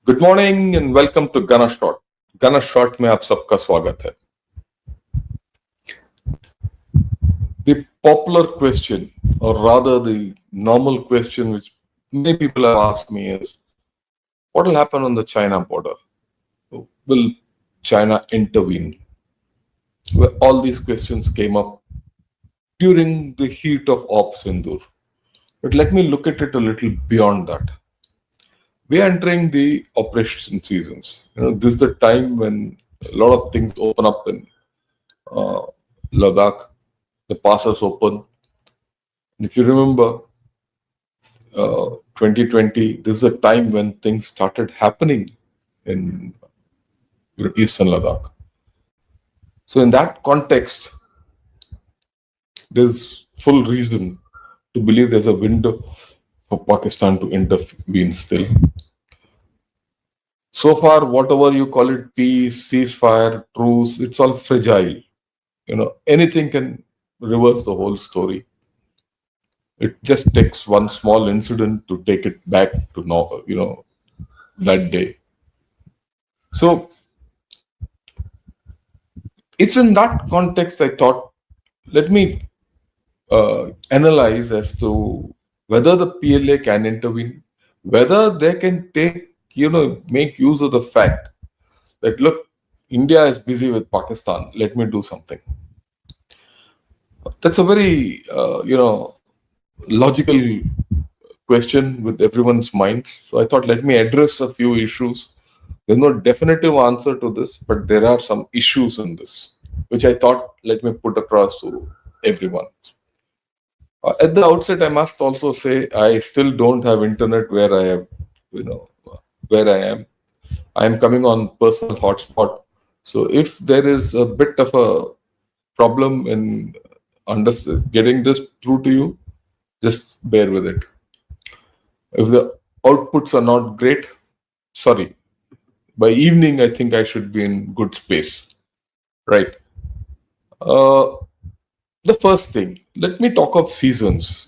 Good morning and welcome to Gana shot. Gana shot में आप सबका स्वागत है। The popular question, or rather the normal question which many people have asked me is, what will happen on the China border? Will China intervene? Well, all these questions came up during the heat of Op Sindur. But let me look at it a little beyond that. We are entering the operation seasons. This is the time when a lot of things open up in uh, Ladakh. The passes open. And if you remember, 2020, this is a time when things started happening in Eastern Ladakh. So, in that context, there's full reason to believe there's a window for Pakistan to intervene still. So far, whatever you call it, peace, ceasefire, truce, it's all fragile. Anything can reverse the whole story. It just takes one small incident to take it back to that day. So it's in that context I thought, let me analyze as to whether the PLA can intervene, whether they can make use of the fact that, look, India is busy with Pakistan, let me do something. That's a very, logical question with everyone's mind. So I thought, let me address a few issues. There's no definitive answer to this, but there are some issues in this, which I thought, let me put across to everyone. At the outset, I must also say I still don't have internet where I am, where I am. I am coming on personal hotspot. So if there is a bit of a problem in getting this through to you, just bear with it. If the outputs are not great, sorry. By evening, I think I should be in good space. Right. The first thing, let me talk of seasons.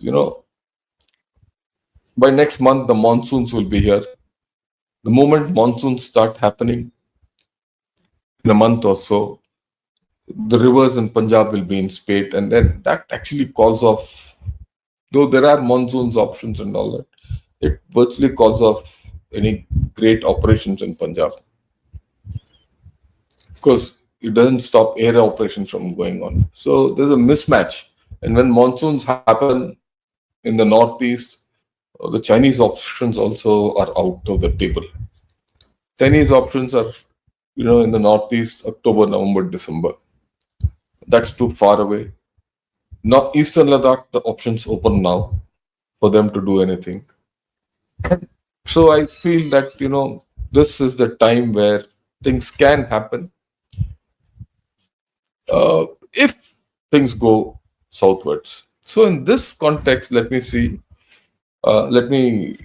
By next month, the monsoons will be here. The moment monsoons start happening in a month or so, the rivers in Punjab will be in spate, and then that actually calls off, though there are monsoons options and all that, it virtually calls off any great operations in Punjab. Of course, it doesn't stop air operations from going on. So there's a mismatch. And when monsoons happen in the northeast, the Chinese options also are out of the table. Chinese options are, in the northeast, October, November, December. That's too far away. Not Eastern Ladakh, the options open now for them to do anything. So I feel that, this is the time where things can happen. If things go southwards. So in this context, let me see. Let me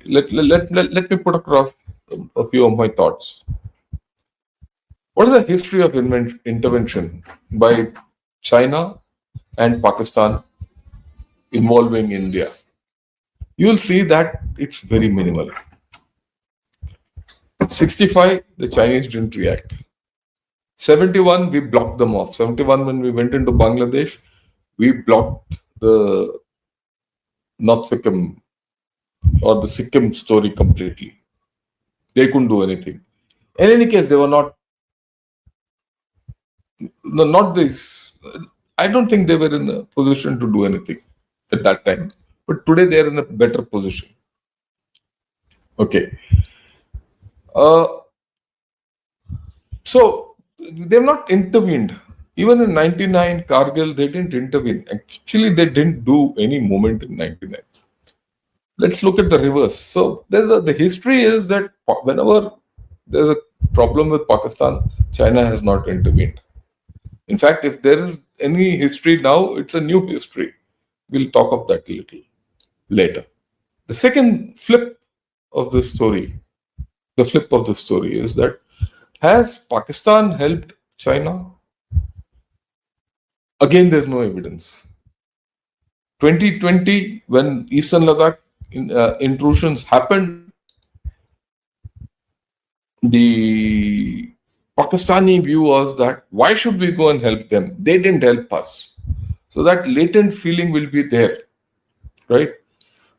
put across a few of my thoughts. What is the history of intervention by China and Pakistan involving India? You will see that it's very minimal. 65, the Chinese didn't react. 71, we blocked them off. 71, when we went into Bangladesh, we blocked the North Sikkim or the Sikkim story completely. They couldn't do anything. In any case, they were not this. I don't think they were in a position to do anything at that time. But today they are in a better position. Okay. So they've not intervened. Even in 99, Kargil, they didn't intervene. Actually, they didn't do any movement in 99. Let's look at the reverse. So the history is that whenever there's a problem with Pakistan, China has not intervened. In fact, if there is any history now, it's a new history. We'll talk of that a little later. The second flip of the story is that, has Pakistan helped China? Again, there's no evidence. 2020, when Eastern Ladakh intrusions happened, the Pakistani view was that why should we go and help them? They didn't help us. So that latent feeling will be there, right?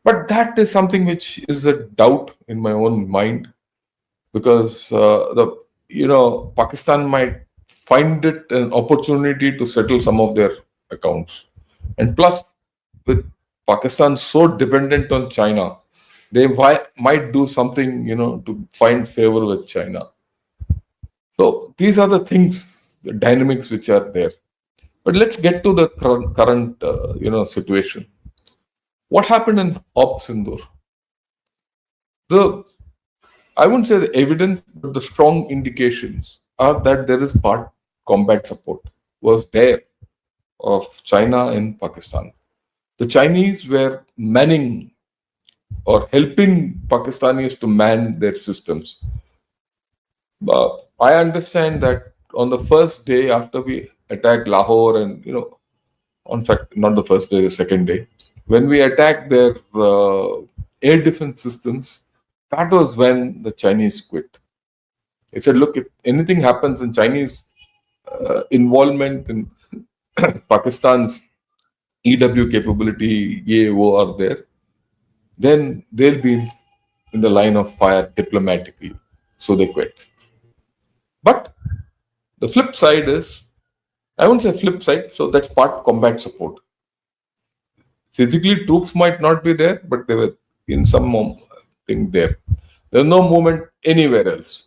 But that is something which is a doubt in my own mind, because Pakistan might find it an opportunity to settle some of their accounts, and plus with Pakistan so dependent on China, they might do something to find favor with China. So these are the things, the dynamics which are there. But let's get to the current situation. What happened in Op Sindoor? I wouldn't say the evidence, but the strong indications are that there is part combat support was there of China in Pakistan. The Chinese were manning or helping Pakistanis to man their systems. I understand that on the first day after we attacked Lahore, and in fact, not the first day, the second day, when we attacked their air defense systems, that was when the Chinese quit. They said, look, if anything happens in Chinese involvement in Pakistan's EW capability, EAO are there, then they'll be in the line of fire diplomatically. So they quit. But the flip side is, I won't say flip side, so that's part combat support. Physically, troops might not be there, but they were in some thing there. There's no movement anywhere else.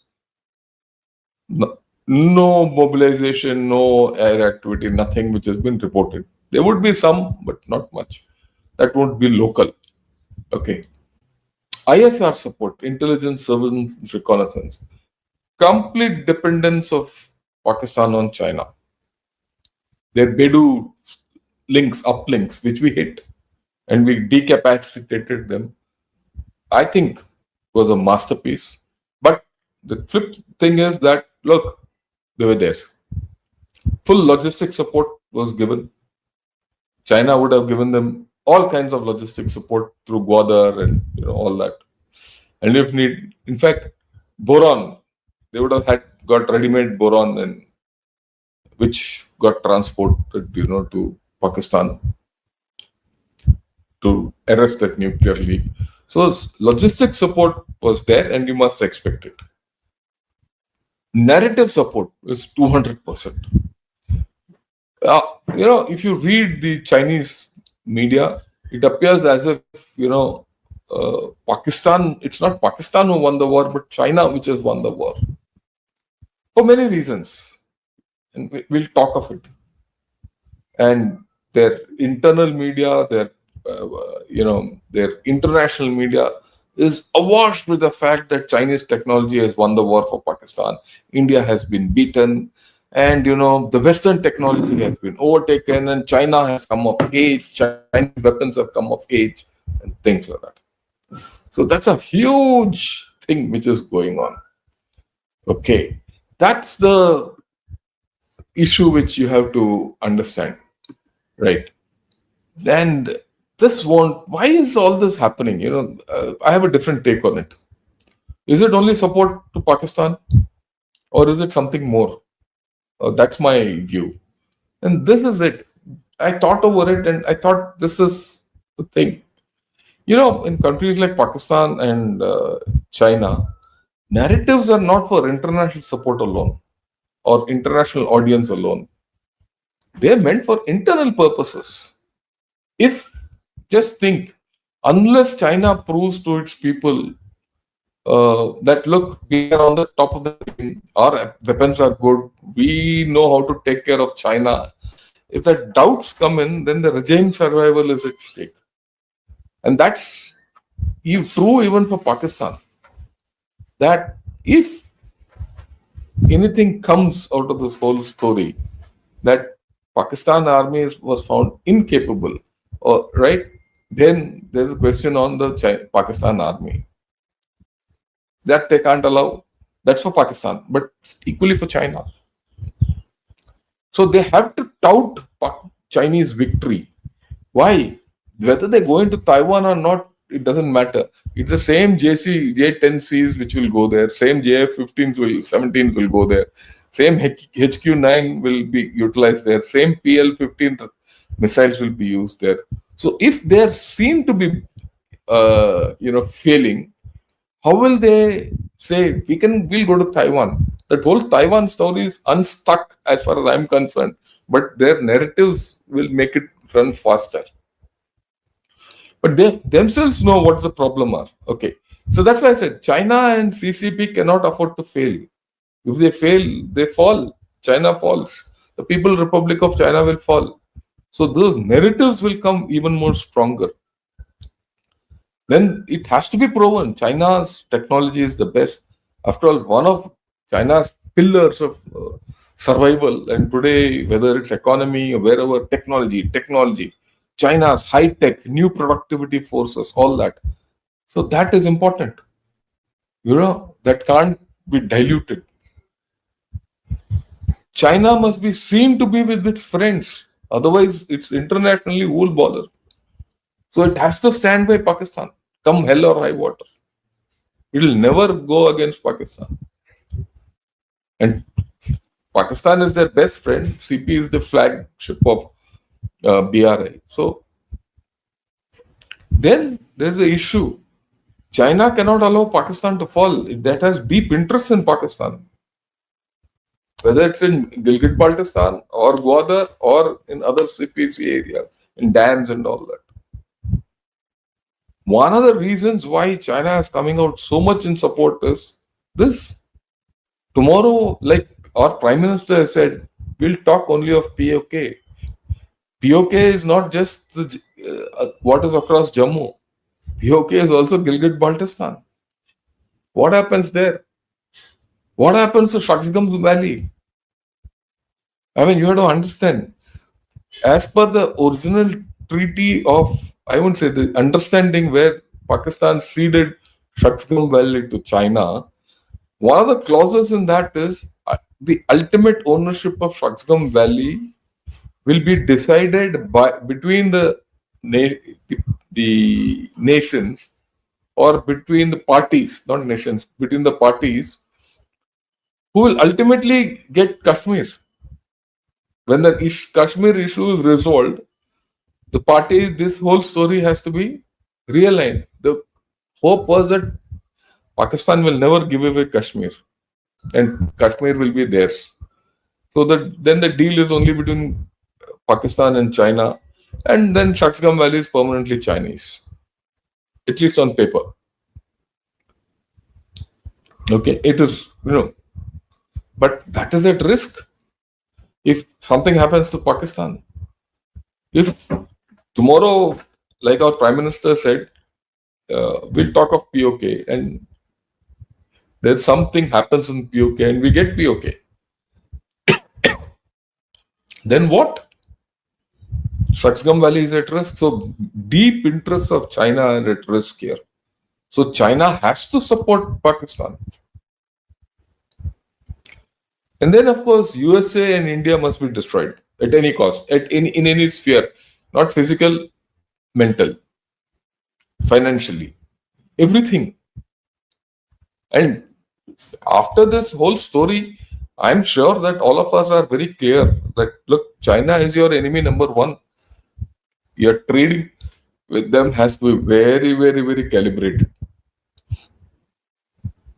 No mobilization, no air activity, nothing which has been reported. There would be some, but not much. That won't be local. Okay. ISR support, intelligence, surveillance, reconnaissance. Complete dependence of Pakistan on China. Their Bedu links, uplinks, which we hit, and we decapacitated them, I think was a masterpiece. But the flip thing is that, look, they were there. Full logistic support was given. China would have given them all kinds of logistic support through Gwadar and all that. And if need, in fact, boron, they would have got ready-made boron, and which got transported, to Pakistan to arrest that nuclear leak. So logistic support was there, and you must expect it. Narrative support is 200%. If you read the Chinese media, it appears as if Pakistan. It's not Pakistan who won the war, but China which has won the war for many reasons, and we'll talk of it. And their internal media, their international media is awash with the fact that Chinese technology has won the war for Pakistan. India has been beaten, and the Western technology has been overtaken, and China has come of age. Chinese weapons have come of age, and things like that. So that's a huge thing which is going on. Okay, that's the issue which you have to understand, right? And this won't. Why is all this happening? I have a different take on it. Is it only support to Pakistan, or is it something more? That's my view. And this is it. I thought over it, and I thought this is the thing. In countries like Pakistan and China, narratives are not for international support alone or international audience alone. They are meant for internal purposes. If, just think, unless China proves to its people that, look, we are on the top of the thing, our weapons are good, we know how to take care of China. If the doubts come in, then the regime survival is at stake. And that's true even for Pakistan. That if anything comes out of this whole story, that Pakistan army was found incapable, right? Then there's a question on the Pakistan army. That they can't allow. That's for Pakistan, but equally for China. So they have to tout Chinese victory. Why? Whether they go into Taiwan or not, it doesn't matter. It's the same J10Cs which will go there, same JF-15s 17s will go there, same HQ-9 will be utilized there, same PL-15 missiles will be used there. So if they seem to be, failing, how will they say we'll go to Taiwan? That whole Taiwan story is unstuck as far as I'm concerned, but their narratives will make it run faster. But they themselves know what the problem are. Okay. So that's why I said China and CCP cannot afford to fail. If they fail, they fall. China falls. The People Republic of China will fall. So those narratives will come even more stronger. Then it has to be proven China's technology is the best. After all, one of China's pillars of survival, and today, whether it's economy or wherever, technology, China's high tech, new productivity forces, all that. So that is important. That can't be diluted. China must be seen to be with its friends. Otherwise, it's internationally wool bother. So it has to stand by Pakistan, come hell or high water. It will never go against Pakistan. And Pakistan is their best friend. CP is the flagship of BRI. So then there's the issue. China cannot allow Pakistan to fall. That has deep interest in Pakistan. Whether it's in Gilgit-Baltistan or Gwadar or in other CPC areas, in dams and all that. One of the reasons why China is coming out so much in support is this. Tomorrow, like our Prime Minister said, we'll talk only of POK. POK is not just what is across Jammu. POK is also Gilgit-Baltistan. What happens there? What happens to Shaksgam Valley? I mean, you have to understand, as per the original treaty of, I won't say the understanding where Pakistan ceded Shaksgam Valley to China, one of the clauses in that is the ultimate ownership of Shaksgam Valley will be decided between the nations, or between the parties, not nations, between the parties who will ultimately get Kashmir. When the Kashmir issue is resolved, this whole story has to be realigned. The hope was that Pakistan will never give away Kashmir and Kashmir will be theirs. So then the deal is only between Pakistan and China, and then Shaksgam Valley is permanently Chinese, at least on paper. Okay, it is, but that is at risk if something happens to Pakistan. If tomorrow, like our Prime Minister said, we'll talk of POK, and there's something happens in POK and we get POK, then what? Shaksgam Valley is at risk. So deep interests of China are at risk here. So China has to support Pakistan. And then, of course, USA and India must be destroyed at any cost, in any sphere, not physical, mental, financially, everything. And after this whole story, I'm sure that all of us are very clear that, look, China is your enemy number one. Your trading with them has to be very, very, very calibrated.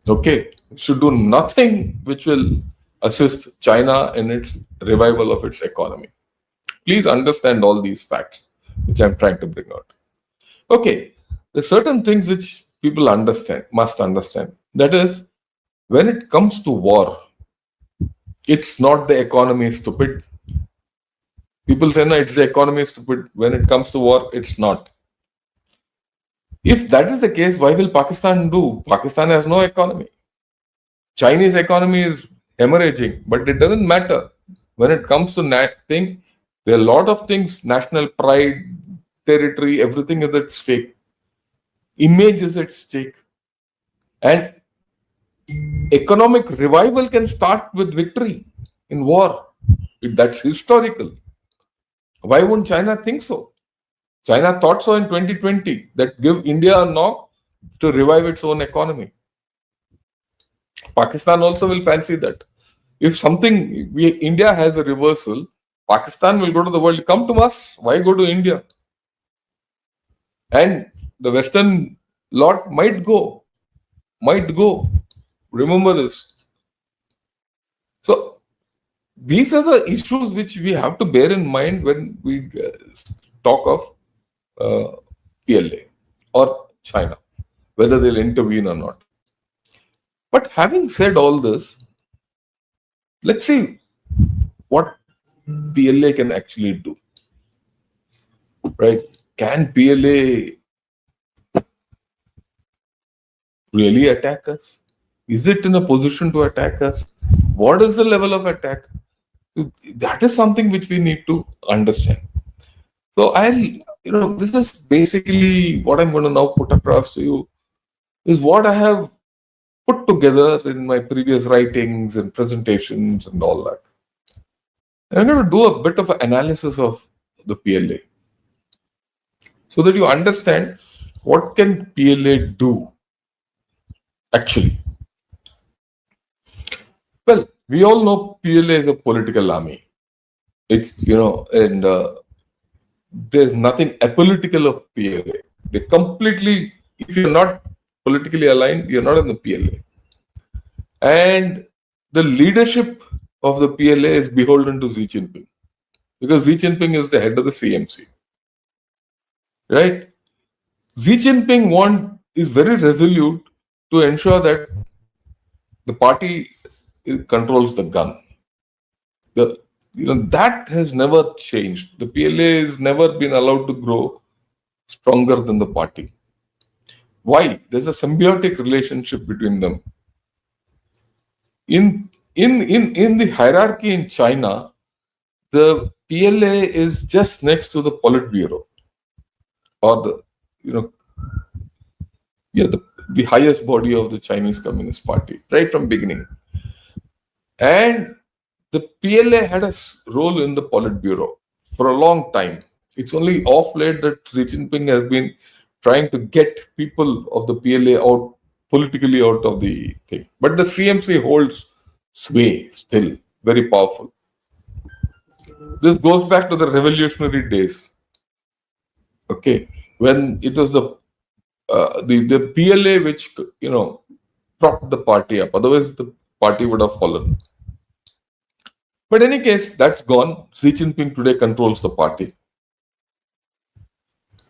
Okay, it should do nothing which will assist China in its revival of its economy. Please understand all these facts which I'm trying to bring out. Okay, there's certain things which people must understand. That is, when it comes to war, it's not the economy stupid. People say, no, it's the economy stupid. When it comes to war, it's not. If that is the case, why will Pakistan do? Pakistan has no economy. Chinese economy is hemorrhaging, but it doesn't matter. When it comes to thing, there are a lot of things, national pride, territory, everything is at stake. Image is at stake. And economic revival can start with victory in war. That's historical. Why won't China think so? China thought so in 2020 that give India a knock to revive its own economy. Pakistan also will fancy that. If India has a reversal, Pakistan will go to the world. Come to us. Why go to India? And the Western lot might go. Remember this. So these are the issues which we have to bear in mind when we talk of PLA or China, whether they'll intervene or not. But having said all this, let's see what PLA can actually do. Right? Can PLA really attack us? Is it in a position to attack us? What is the level of attack? That is something which we need to understand. So this is basically what I'm going to now put across to you, is what I have put together in my previous writings and presentations and all that. I'm going to do a bit of an analysis of the PLA so that you understand what can PLA do actually. Well, we all know PLA is a political army. It's, and there's nothing apolitical of PLA. They completely, if you're not politically aligned, you're not in the PLA. And the leadership of the PLA is beholden to Xi Jinping, because Xi Jinping is the head of the CMC. Right? Xi Jinping is very resolute to ensure that the party controls the gun. That has never changed. The PLA has never been allowed to grow stronger than the party. Why? There's a symbiotic relationship between them. In the hierarchy in China, the PLA is just next to the Politburo, or the highest body of the Chinese Communist Party, right from beginning. And the PLA had a role in the Politburo for a long time. It's only off late that Xi Jinping has been trying to get people of the PLA politically out of the thing. But the CMC holds sway still, very powerful. This goes back to the revolutionary days. Okay, when it was the PLA which propped the party up. Otherwise, the party would have fallen. But in any case, that's gone. Xi Jinping today controls the party.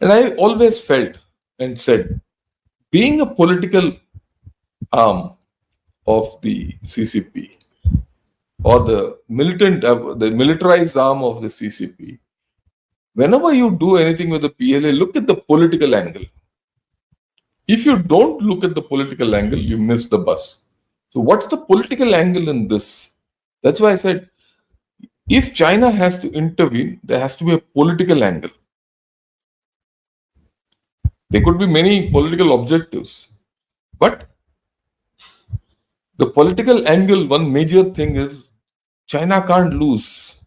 And I always felt and said, being a political arm of the CCP, or the militarized arm of the CCP, whenever you do anything with the PLA, look at the political angle. If you don't look at the political angle, you miss the bus. So what's the political angle in this? That's why I said, if China has to intervene, there has to be a political angle. There could be many political objectives, but the political angle, one major thing is China can't lose.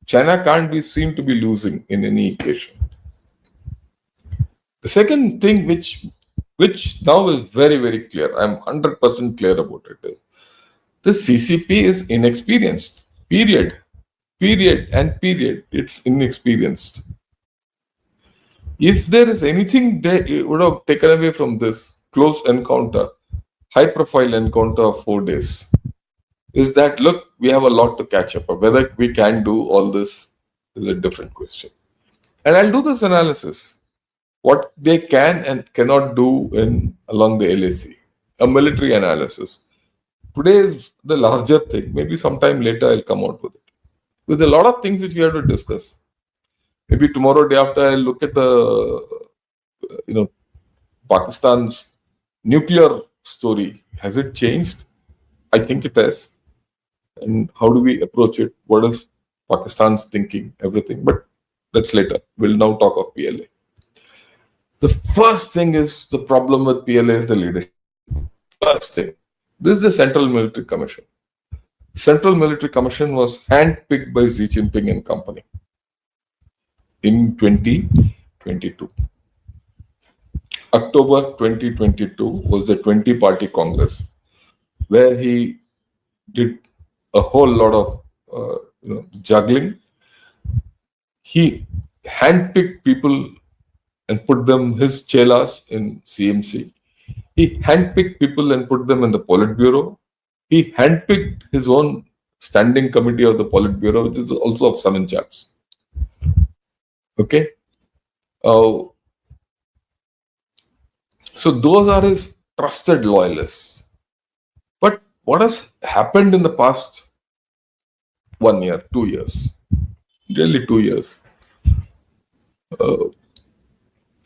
China can't be seen to be losing in any occasion. The second thing which now is very, very clear, I'm 100% clear about it, is the CCP is inexperienced. Period. It's inexperienced. If there is anything they would have taken away from this close encounter, high profile encounter of 4 days, is that, look, we have a lot to catch up. Whether we can do all this is a different question. And I'll do this analysis, what they can and cannot do along the LAC, a military analysis. Today is the larger thing. Maybe sometime later I'll come out with it. There's a lot of things which we have to discuss. Maybe tomorrow, day after, I'll look at the, Pakistan's nuclear story. Has it changed? I think it has. And how do we approach it? What is Pakistan's thinking? Everything. But that's later. We'll now talk of PLA. The first thing is the problem with PLA is the leadership. First thing. This is the Central Military Commission. Central Military Commission was handpicked by Xi Jinping and company in 2020 2022. October 2022 was the 20-party Congress, where he did a whole lot of juggling. He handpicked people and put them, his chelas, in CMC. He handpicked people and put them in the Politburo. He handpicked his own standing committee of the Politburo, which is also of 7 chaps. Okay? So those are his trusted loyalists. But what has happened in the past 1 year, 2 years, really 2 years?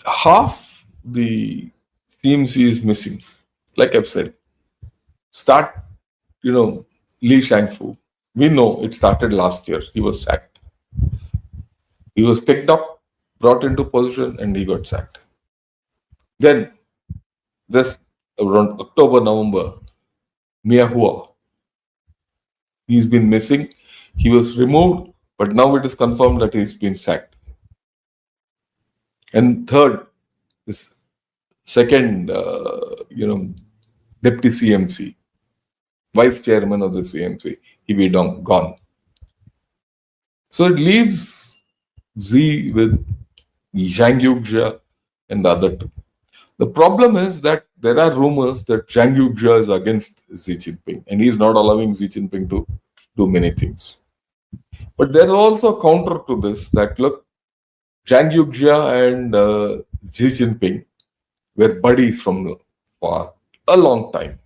Half the CMC is missing. Like I've said, start, Li Shangfu. We know it started last year. He was sacked. He was picked up, brought into position, and he got sacked. Then, this around October, November, Mia Hua. He's been missing. He was removed, but now it is confirmed that he's been sacked. And third, this second, deputy CMC, vice chairman of the CMC, he be gone. So it leaves Z with Zhang Yuxia and the other two. The problem is that there are rumors that Zhang Yuxia is against Xi Jinping and he is not allowing Xi Jinping to do many things. But there is also a counter to this that, look, Zhang Yuxia and Xi Jinping were buddies from for a long time.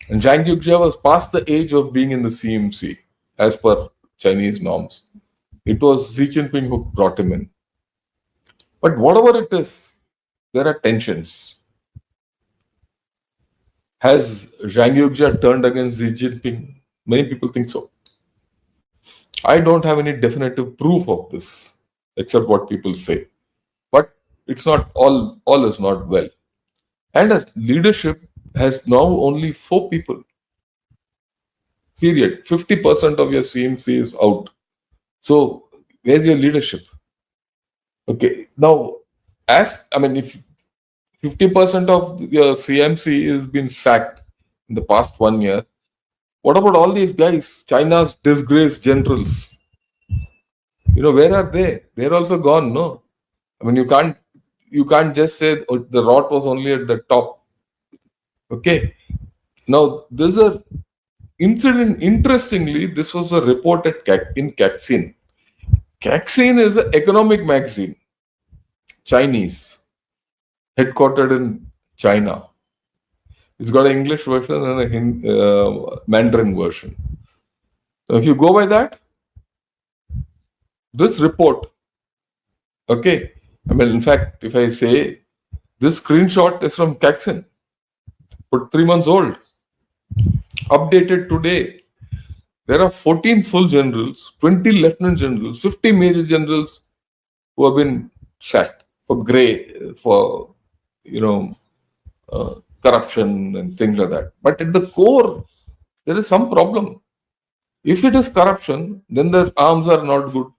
And Zhang Yuxia was past the age of being in the CMC as per Chinese norms. It was Xi Jinping who brought him in. But whatever it is, there are tensions. Has Zhang Yuxia turned against Xi Jinping? Many people think so. I don't have any definitive proof of this, except what people say. But it's not all is not well. And as leadership has now only 4 people. Period. 50% of your CMC is out. So where's your leadership? Okay. Now, if 50% of your CMC has been sacked in the past 1 year, what about all these guys? China's disgraced generals. Where are they? They're also gone, no? You can't just say the rot was only at the top. Okay. Now, there's a incident. Interestingly, this was a report in Caxin. Caxin is an economic magazine, Chinese, headquartered in China. It's got an English version and a Mandarin version. So if you go by that, this report, okay, in fact, if I say this screenshot is from Caxin, but 3 months old, updated today. There are 14 full generals, 20 lieutenant generals, 50 major generals who have been sacked for corruption and things like that. But at the core, there is some problem. If it is corruption, then their arms are not good.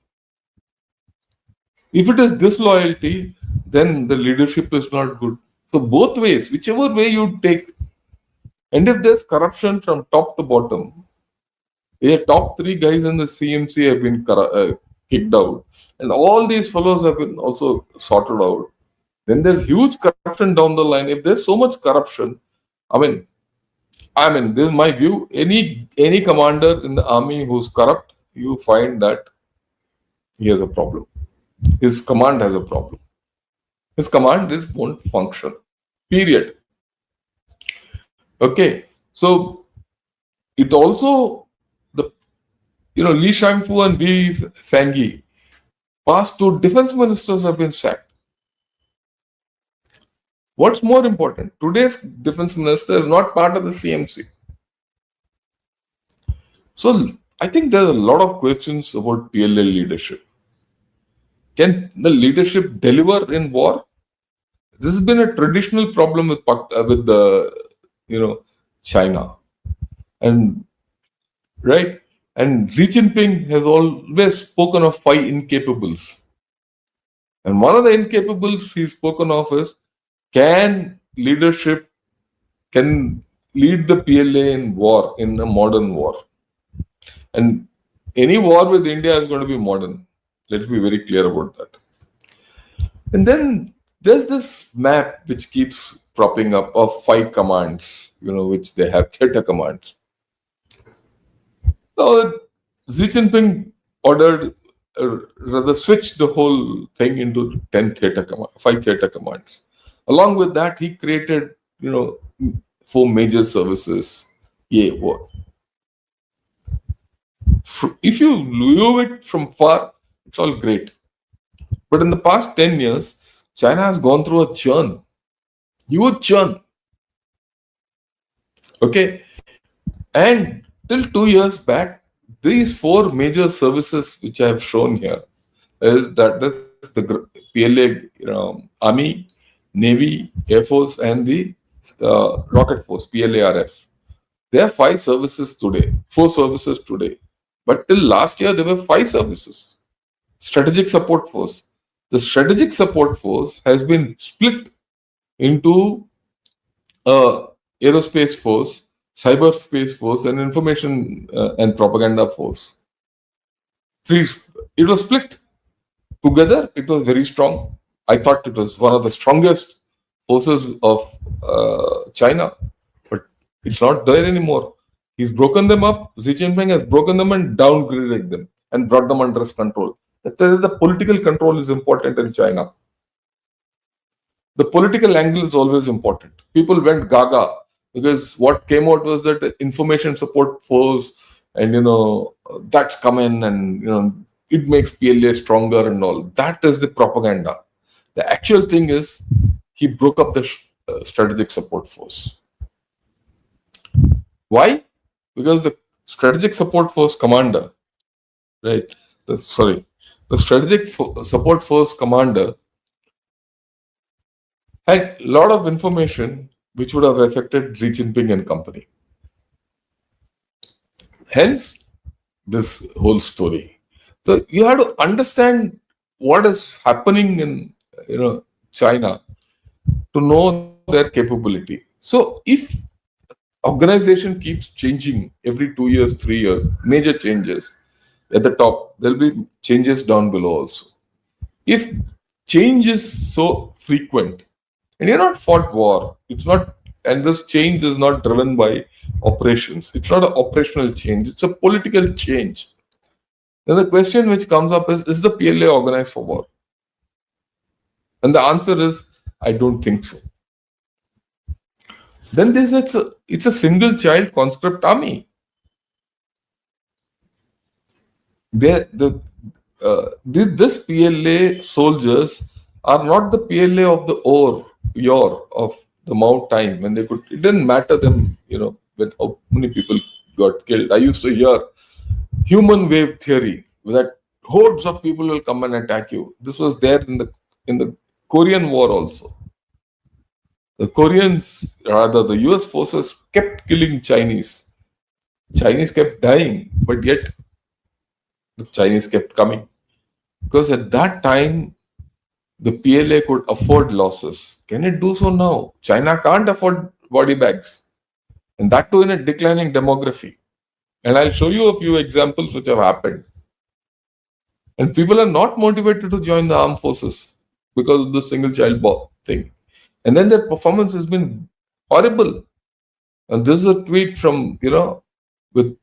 If it is disloyalty, then the leadership is not good. So both ways, whichever way you take, and if there's corruption from top to bottom, the top 3 guys in the CMC have been kicked out, and all these fellows have been also sorted out. Then there's huge corruption down the line. If there's so much corruption, this is my view. Any commander in the army who's corrupt, you find that he has a problem. His command has a problem. His command won't function. Period. Okay. So it also Li Shangfu and Bi Fangyi, past 2 defense ministers have been sacked. What's more important? Today's defense minister is not part of the CMC. So I think there's a lot of questions about PLA leadership. Can the leadership deliver in war? This has been a traditional problem with China, and right. And Xi Jinping has always spoken of 5 incapables. And one of the incapables he's spoken of is, can leadership can lead the PLA in war, in a modern war. And any war with India is going to be modern. Let's be very clear about that. And then there's this map which keeps propping up of 5 commands, which they have theater commands. So Xi Jinping ordered, rather switched the whole thing into 5 theater commands. Along with that, he created, 4 major services. Yeah, what? If you view it from far, it's all great. But in the past 10 years, China has gone through a churn, huge churn. Okay. And till 2 years back, these 4 major services which I have shown here is the PLA, Army, Navy, Air Force, and the Rocket Force, PLARF. There are 5 services today, 4 services today. But till last year, there were 5 services. Strategic Support Force. The Strategic Support Force has been split into Aerospace Force, Cyberspace Force, and Information and Propaganda Force. It was split. Together, it was very strong. I thought it was one of the strongest forces of China, but it's not there anymore. He's broken them up. Xi Jinping has broken them and downgraded them and brought them under his control. The political control is important in China. The political angle is always important. People went gaga because what came out was that Information Support Force and that's come in and it makes PLA stronger and all. That is the propaganda. The actual thing is he broke up the Strategic Support Force. Why? Because the Strategic Support Force commander, right? The Strategic Support Force commander had a lot of information which would have affected Xi Jinping and company. Hence, this whole story. So you have to understand what is happening in China to know their capability. So if organization keeps changing every 2 years, 3 years, major changes at the top, there'll be changes down below also. If change is so frequent, and you're not fought war, it's not, and this change is not driven by operations. It's not an operational change, it's a political change. Then the question which comes up is the PLA organized for war? And the answer is, I don't think so. Then it's a single child conscript army. This PLA soldiers are not the PLA of the of the Mao time when they could. It didn't matter them, when how many people got killed. I used to hear human wave theory that hordes of people will come and attack you. This was there in the Korean War also. The Koreans, rather the US forces, kept killing Chinese. Chinese kept dying, but yet the Chinese kept coming. Because at that time, the PLA could afford losses. Can it do so now? China can't afford body bags. And that too in a declining demography. And I'll show you a few examples which have happened. And people are not motivated to join the armed forces because of the single child thing. And then their performance has been horrible. And this is a tweet from, with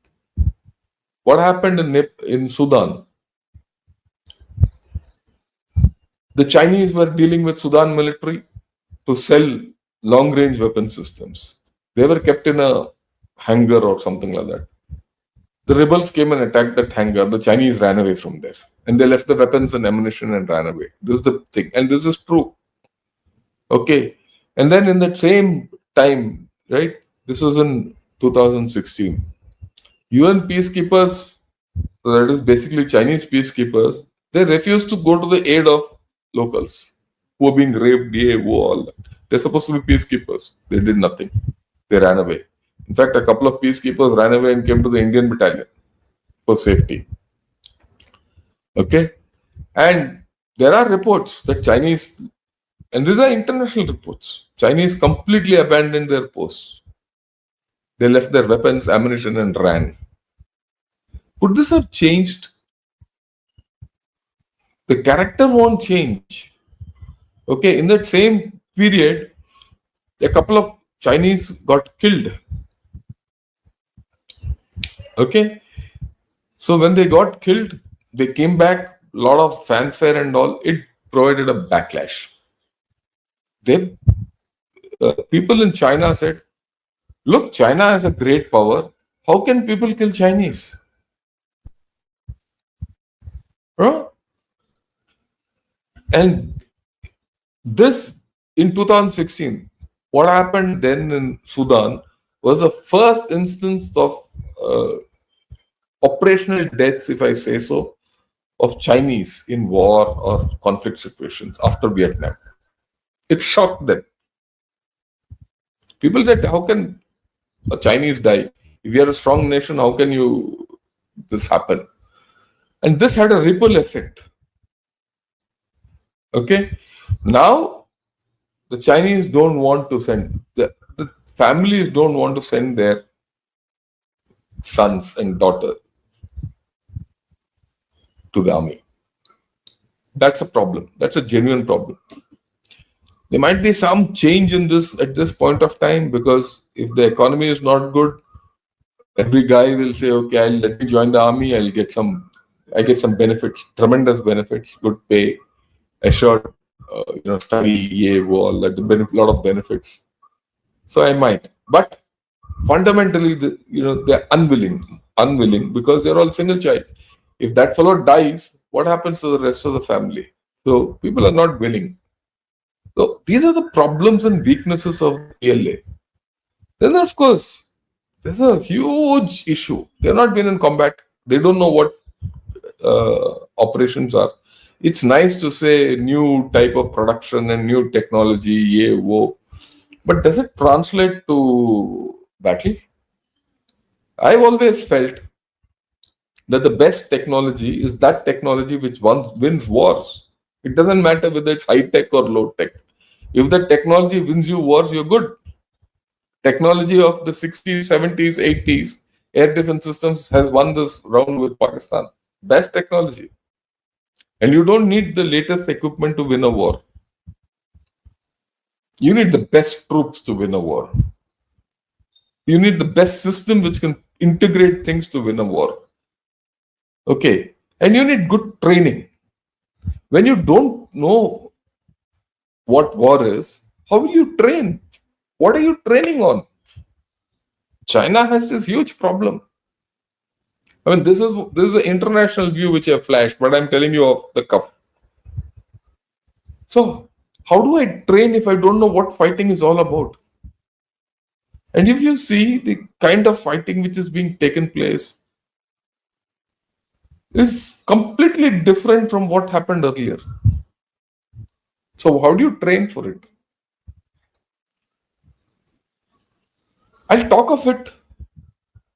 what happened in Sudan. The Chinese were dealing with Sudan military to sell long-range weapon systems. They were kept in a hangar or something like that. The rebels came and attacked that hangar. The Chinese ran away from there. And they left the weapons and ammunition and ran away. This is the thing. And this is true. Okay. And then in the same time, right, this was in 2016, UN peacekeepers, that is basically Chinese peacekeepers, they refused to go to the aid of locals who were being raped, all that. They're supposed to be peacekeepers. They did nothing. They ran away. In fact, a couple of peacekeepers ran away and came to the Indian battalion for safety. Okay? And There are reports that Chinese, and these are international reports, Chinese completely abandoned their posts. They left their weapons, ammunition, and ran. Could this have changed? The character won't change. Okay, in that same period, a couple of Chinese got killed. Okay, so when they got killed, they came back, a lot of fanfare and all. It provided a backlash. They people in China said, "Look, China has a great power. How can people kill Chinese?" Huh? And this in 2016, what happened then in Sudan was the first instance of operational deaths, if I say so, of Chinese in war or conflict situations after Vietnam. It shocked them. People said, "How can a Chinese die? If you are a strong nation, how can this happen?" And this had a ripple effect. Okay, now the Chinese don't want to send the families don't want to send their sons and daughters to the army. That's a problem. That's a genuine problem. There might be some change in this at this point of time, because if the economy is not good, every guy will say, "Okay, let me join the army. I get some benefits, tremendous benefits, good pay, assured, study, all that, lot of benefits." So I might, but fundamentally, they're unwilling because they're all single child. If that fellow dies, what happens to the rest of the family? So people are not willing. So these are the problems and weaknesses of the PLA. Then, of course, there's a huge issue. They've not been in combat. They don't know what operations are. It's nice to say new type of production and new technology, but does it translate to battle? I've always felt that the best technology is that technology which wins wars. It doesn't matter whether it's high tech or low tech. If the technology wins you wars, you're good. Technology of the 60s, 70s, 80s, air defense systems has won this round with Pakistan. Best technology. And you don't need the latest equipment to win a war. You need the best troops to win a war. You need the best system which can integrate things to win a war. Okay. And you need good training. When you don't know what war is, how will you train? What are you training on? China has this huge problem. I mean, this is an international view which I flashed, but I'm telling you off the cuff. So, how do I train if I don't know what fighting is all about? And if you see the kind of fighting which is being taken place is completely different from what happened earlier. So, how do you train for it? I'll talk of it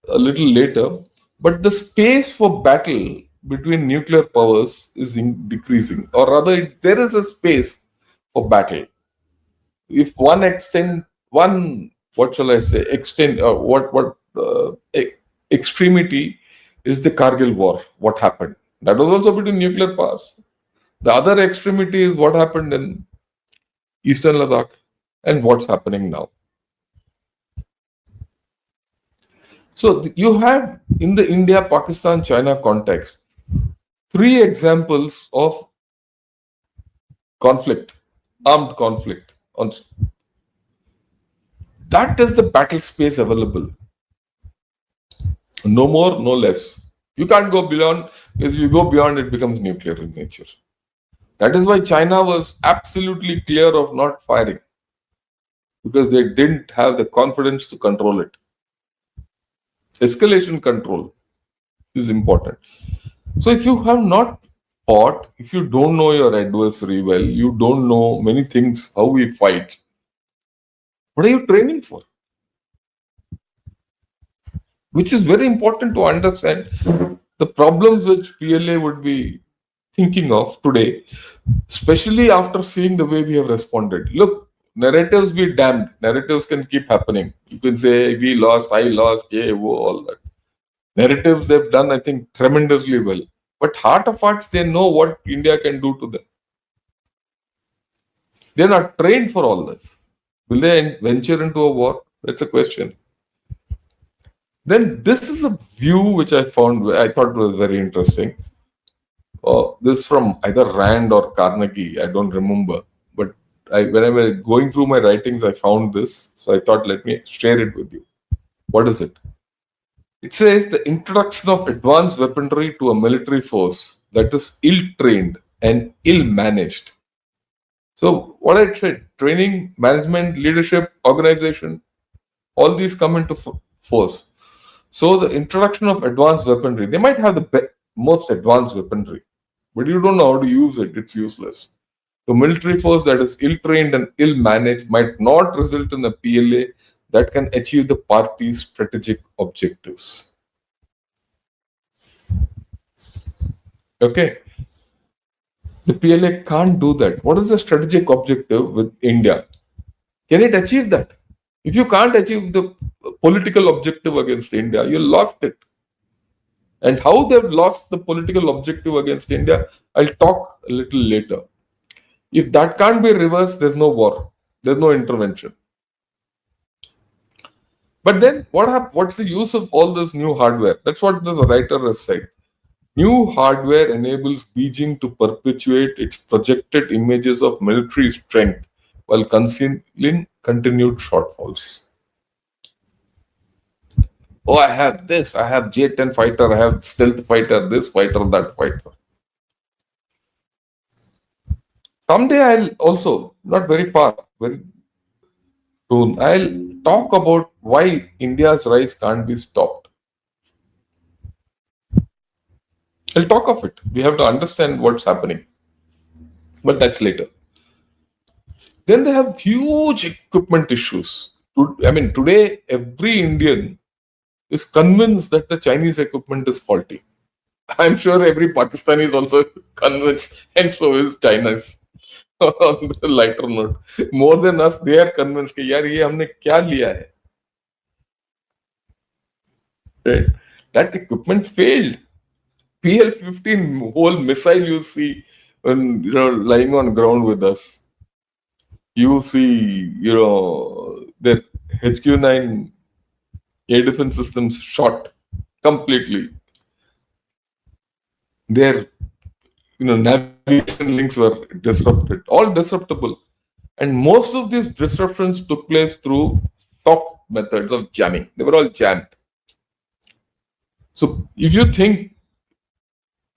a little later, but the space for battle between nuclear powers is decreasing, or rather, there is a space for battle. If extremity is the Kargil war, what happened? That was also between nuclear powers. The other extremity is what happened in Eastern Ladakh and what's happening now. So you have in the India, Pakistan, China context 3 examples of conflict, armed conflict. That is the battle space available. No more, no less. You can't go beyond, because if you go beyond, it becomes nuclear in nature. That is why China was absolutely clear of not firing, because they didn't have the confidence to control it. Escalation control is important. So if you have not fought, if you don't know your adversary well, you don't know many things, how we fight, what are you training for? Which is very important to understand the problems which PLA would be thinking of today, especially after seeing the way we have responded. Look, narratives be damned. Narratives can keep happening. You can say, we lost, I lost, yeah, whoa, all that. Narratives they've done, I think, tremendously well. But heart of hearts, they know what India can do to them. They're not trained for all this. Will they venture into a war? That's a question. Then this is a view which I found, I thought was very interesting. This from either Rand or Carnegie, I don't remember. But when I was going through my writings, I found this. So I thought, let me share it with you. What is it? It says the introduction of advanced weaponry to a military force that is ill-trained and ill-managed. So what I said, training, management, leadership, organization, all these come into force. So the introduction of advanced weaponry, they might have the most advanced weaponry, but you don't know how to use it, it's useless. The military force that is ill-trained and ill-managed might not result in a PLA that can achieve the party's strategic objectives. Okay. The PLA can't do that. What is the strategic objective with India? Can it achieve that? If you can't achieve the political objective against India, you lost it. And how they've lost the political objective against India, I'll talk a little later. If that can't be reversed, there's no war. There's no intervention. But then what's the use of all this new hardware? That's what this writer has said. New hardware enables Beijing to perpetuate its projected images of military strength while concealing continued shortfalls. Oh, I have this, I have J-10 fighter, I have stealth fighter, this fighter, that fighter. Someday I'll also, not very far, very soon, I'll talk about why India's rise can't be stopped. I'll talk of it. We have to understand what's happening. But that's later. Then they have huge equipment issues. I mean, today, every Indian is convinced that the Chinese equipment is faulty. I'm sure every Pakistani is also convinced, and so is China's. On the lighter note, more than us, they are convinced that यार ये हमने क्या लिया है? Right? That equipment failed. PL-15 whole missile you see when lying on ground with us. You see, their HQ-9 air defense systems shot completely. Their navigation links were disrupted, all disruptible. And most of these disruptions took place through soft methods of jamming. They were all jammed. So if you think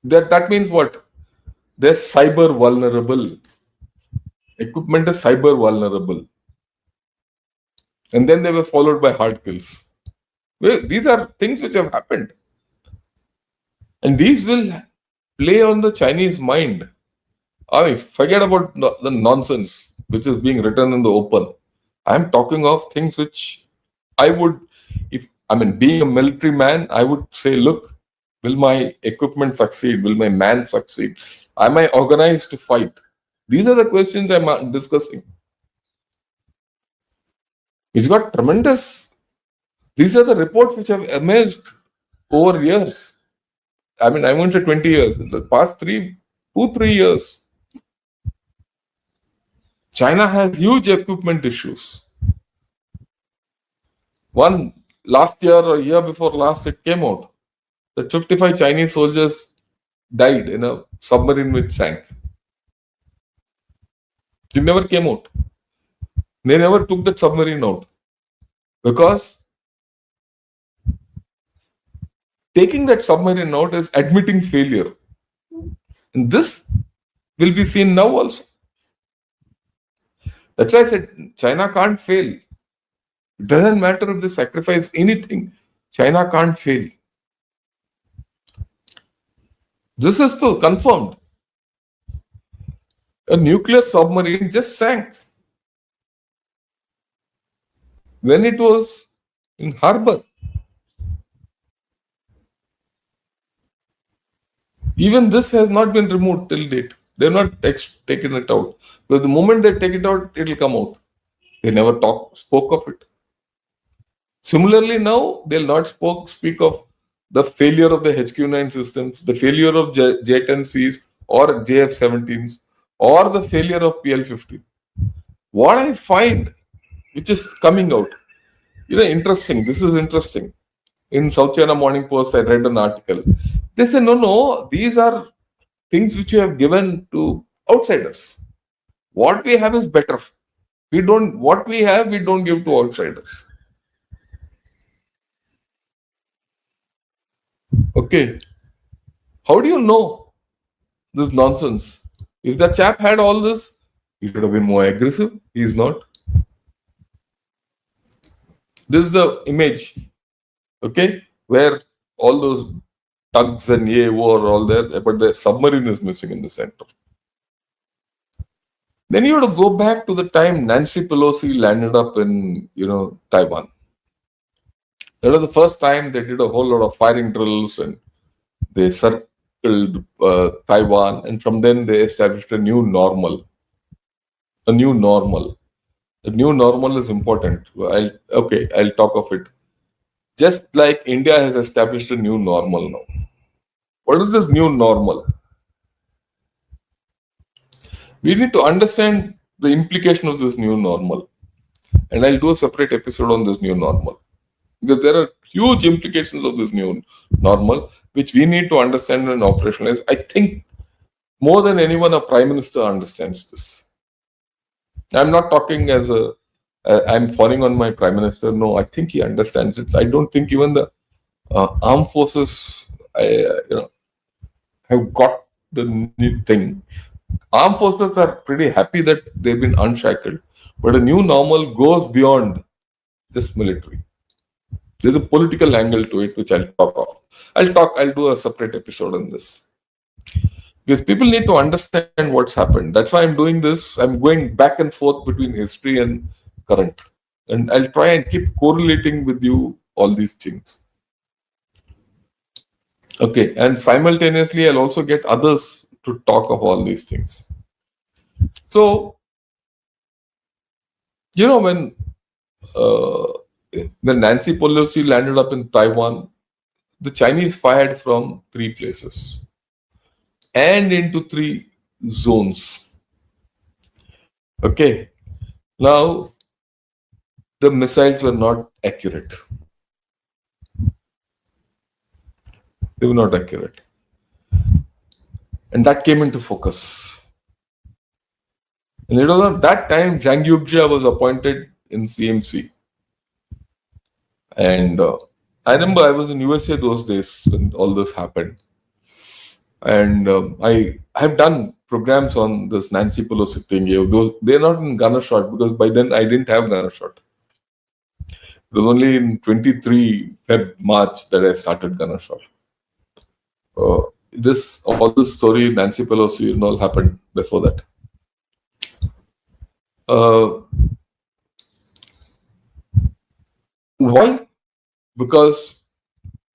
that means what? They're cyber vulnerable. Equipment is cyber vulnerable. And then they were followed by hard kills. Well, these are things which have happened. And these will play on the Chinese mind. I mean, forget about the nonsense which is being written in the open. I'm talking of things which I would, being a military man, I would say, look, will my equipment succeed? Will my man succeed? Am I organized to fight? These are the questions I'm discussing. It's got tremendous. These are the reports which have emerged over years. I won't say 20 years. In the past 3 years, China has huge equipment issues. One last year or year before last, it came out that 55 Chinese soldiers died in a submarine which sank. It never came out. They never took that submarine out because taking that submarine out is admitting failure. And this will be seen now also. That's why I said China can't fail. It doesn't matter if they sacrifice anything, China can't fail. This is still confirmed. A nuclear submarine just sank when it was in harbor. Even this has not been removed till date. They've not taken it out. Because the moment they take it out, it will come out. They never spoke of it. Similarly, now they'll not speak of the failure of the HQ9 systems, the failure of J10Cs or JF17s, or the failure of PL15. What I find, which is coming out, interesting. This is interesting. In South China Morning Post, I read an article. They say, no, these are things which you have given to outsiders. What we have is better. What we have, we don't give to outsiders. Okay. How do you know this nonsense? If the chap had all this, he should have been more aggressive. He is not. This is the image, okay, where all those tugs and war are all there, but the submarine is missing in the center. Then you have to go back to the time Nancy Pelosi landed up in, Taiwan. That was the first time they did a whole lot of firing drills and they circled Taiwan, and from then they established a new normal. A new normal. The new normal is important. I'll talk of it. Just like India has established a new normal now. What is this new normal? We need to understand the implication of this new normal. And I'll do a separate episode on this new normal. Because there are huge implications of this new normal, which we need to understand and operationalize. I think more than anyone, a prime minister understands this. I'm not talking as I'm falling on my prime minister. No, I think he understands it. I don't think even the armed forces, have got the new thing. Armed forces are pretty happy that they've been unshackled, but a new normal goes beyond just military. There's a political angle to it, which I'll talk of. I'll do a separate episode on this. Because people need to understand what's happened. That's why I'm doing this. I'm going back and forth between history and current. And I'll try and keep correlating with you all these things. Okay, and simultaneously, I'll also get others to talk of all these things. So, when Nancy Pelosi landed up in Taiwan, the Chinese fired from 3 places and into 3 zones. Okay. Now, the missiles were not accurate. They were not accurate. And that came into focus. And it was at that time Zhang Yugjia was appointed in CMC. And I remember I was in USA those days when all this happened. And I have done programs on this Nancy Pelosi thing. They're not in gunner shot because by then I didn't have gunner shot. It was only in 23 March that I started gunner shot. All this story, Nancy Pelosi and all happened before that. Why? Because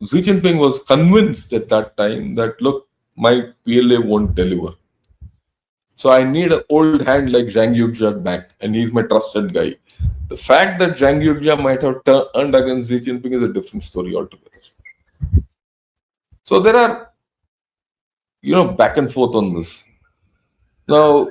Xi Jinping was convinced at that time that, look, my PLA won't deliver. So I need an old hand like Zhang Yugjia back, and he's my trusted guy. The fact that Zhang Yugjia might have turned against Xi Jinping is a different story altogether. So there are, back and forth on this. Now,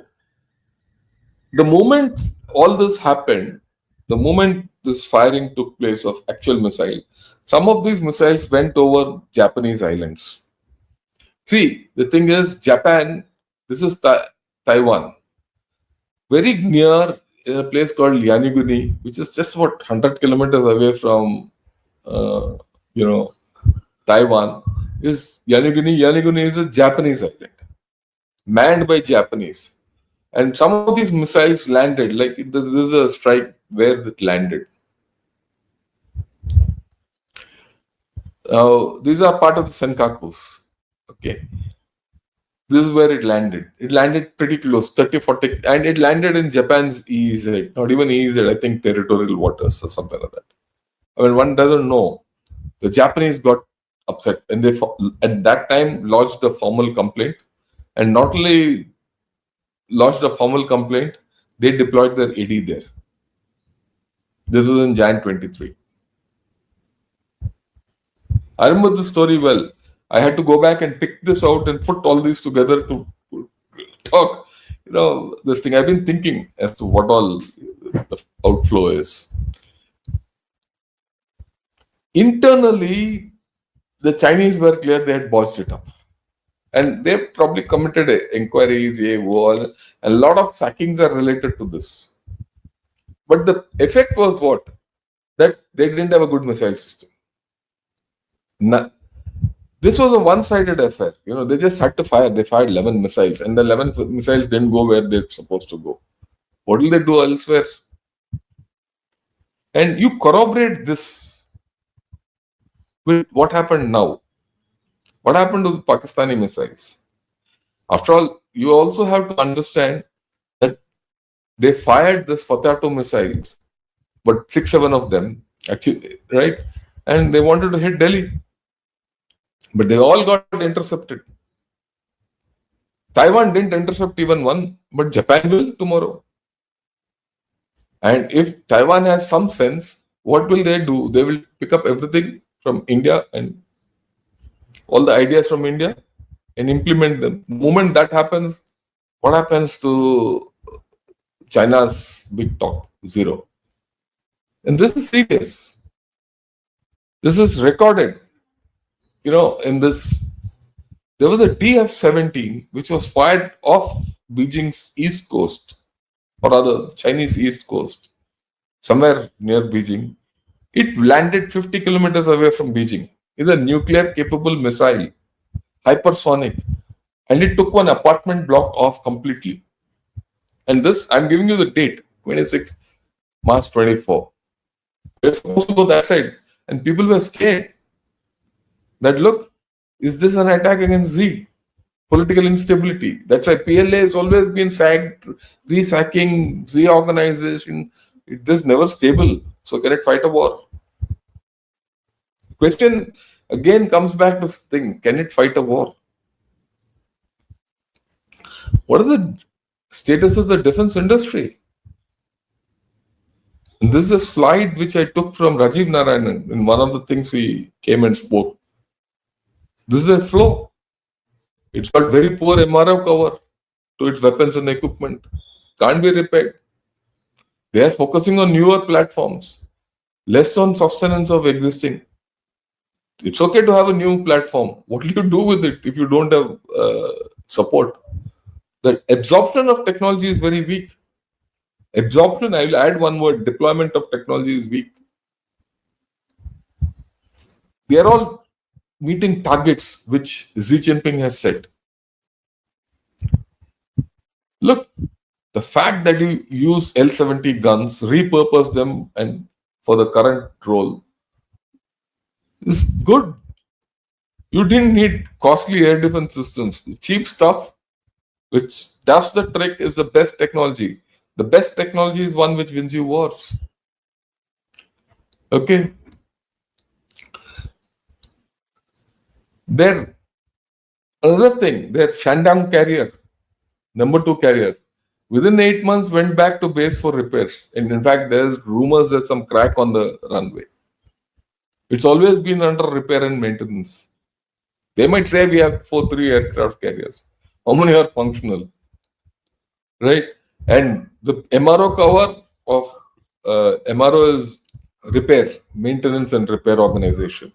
the moment all this happened, the moment this firing took place of actual missile, some of these missiles went over Japanese islands. See, the thing is, Japan, this is Taiwan, very near in a place called Yanaguni, which is just about 100 kilometers away from, Taiwan, is Yanaguni. Yanaguni is a Japanese island, manned by Japanese. And some of these missiles landed, like this is a strike where it landed. These are part of the Senkakus. Okay. This is where it landed. It landed pretty close, 30, 40, and it landed in Japan's EEZ, not even EEZ, I think territorial waters or something like that. I mean, one doesn't know. The Japanese got upset, and they at that time lodged a formal complaint, and not only lodged a formal complaint, they deployed their AD there. This was in Jan 23. I remember this story well. I had to go back and pick this out and put all these together to talk. This thing I've been thinking as to what all the outflow is. Internally, the Chinese were clear they had botched it up. And they probably committed inquiries, and a lot of sackings are related to this. But the effect was what? That they didn't have a good missile system. This was a one-sided affair. They just had to fire. They fired 11 missiles, and the 11 missiles didn't go where they're supposed to go. What will they do elsewhere? And you corroborate this with what happened now. What happened to the Pakistani missiles? After all, you also have to understand that they fired this Fateh 2 missiles, but 6-7 of them actually, right? And they wanted to hit Delhi. But they all got intercepted. Taiwan didn't intercept even one, but Japan will tomorrow. And if Taiwan has some sense, what will they do? They will pick up everything from India and all the ideas from India and implement them. The moment that happens, what happens to China's big talk? Zero. And this is serious. This is recorded. In this, there was a DF-17 which was fired off Beijing's east coast, or rather Chinese east coast, somewhere near Beijing. It landed 50 kilometers away from Beijing. It's a nuclear-capable missile, hypersonic, and it took one apartment block off completely. And this, I'm giving you the date, 26 March 24. We're supposed to go that side, and people were scared. That look, is this an attack against Z? Political instability. That's why PLA has always been sacked, resacking, reorganization. It is never stable. So can it fight a war? Question again comes back to this thing: can it fight a war? What is the status of the defense industry? And this is a slide which I took from Rajiv Narayanan in one of the things we came and spoke. This is a flow. It's got very poor MRO cover to its weapons and equipment. Can't be repaired. They are focusing on newer platforms, less on sustenance of existing. It's okay to have a new platform. What do you do with it if you don't have support? The absorption of technology is very weak. Absorption, I will add one word, deployment of technology is weak. They are all meeting targets which Xi Jinping has set. Look, the fact that you use L-70 guns, repurpose them and for the current role is good. You didn't need costly air defense systems. Cheap stuff which does the trick is the best technology. The best technology is one which wins you wars. Okay. Another thing, their Shandong carrier, number 2 carrier, within 8 months went back to base for repairs. And in fact, there's rumors there's some crack on the runway. It's always been under repair and maintenance. They might say we have 3 aircraft carriers. How many are functional? Right? And the MRO cover of MRO is repair, maintenance and repair organization.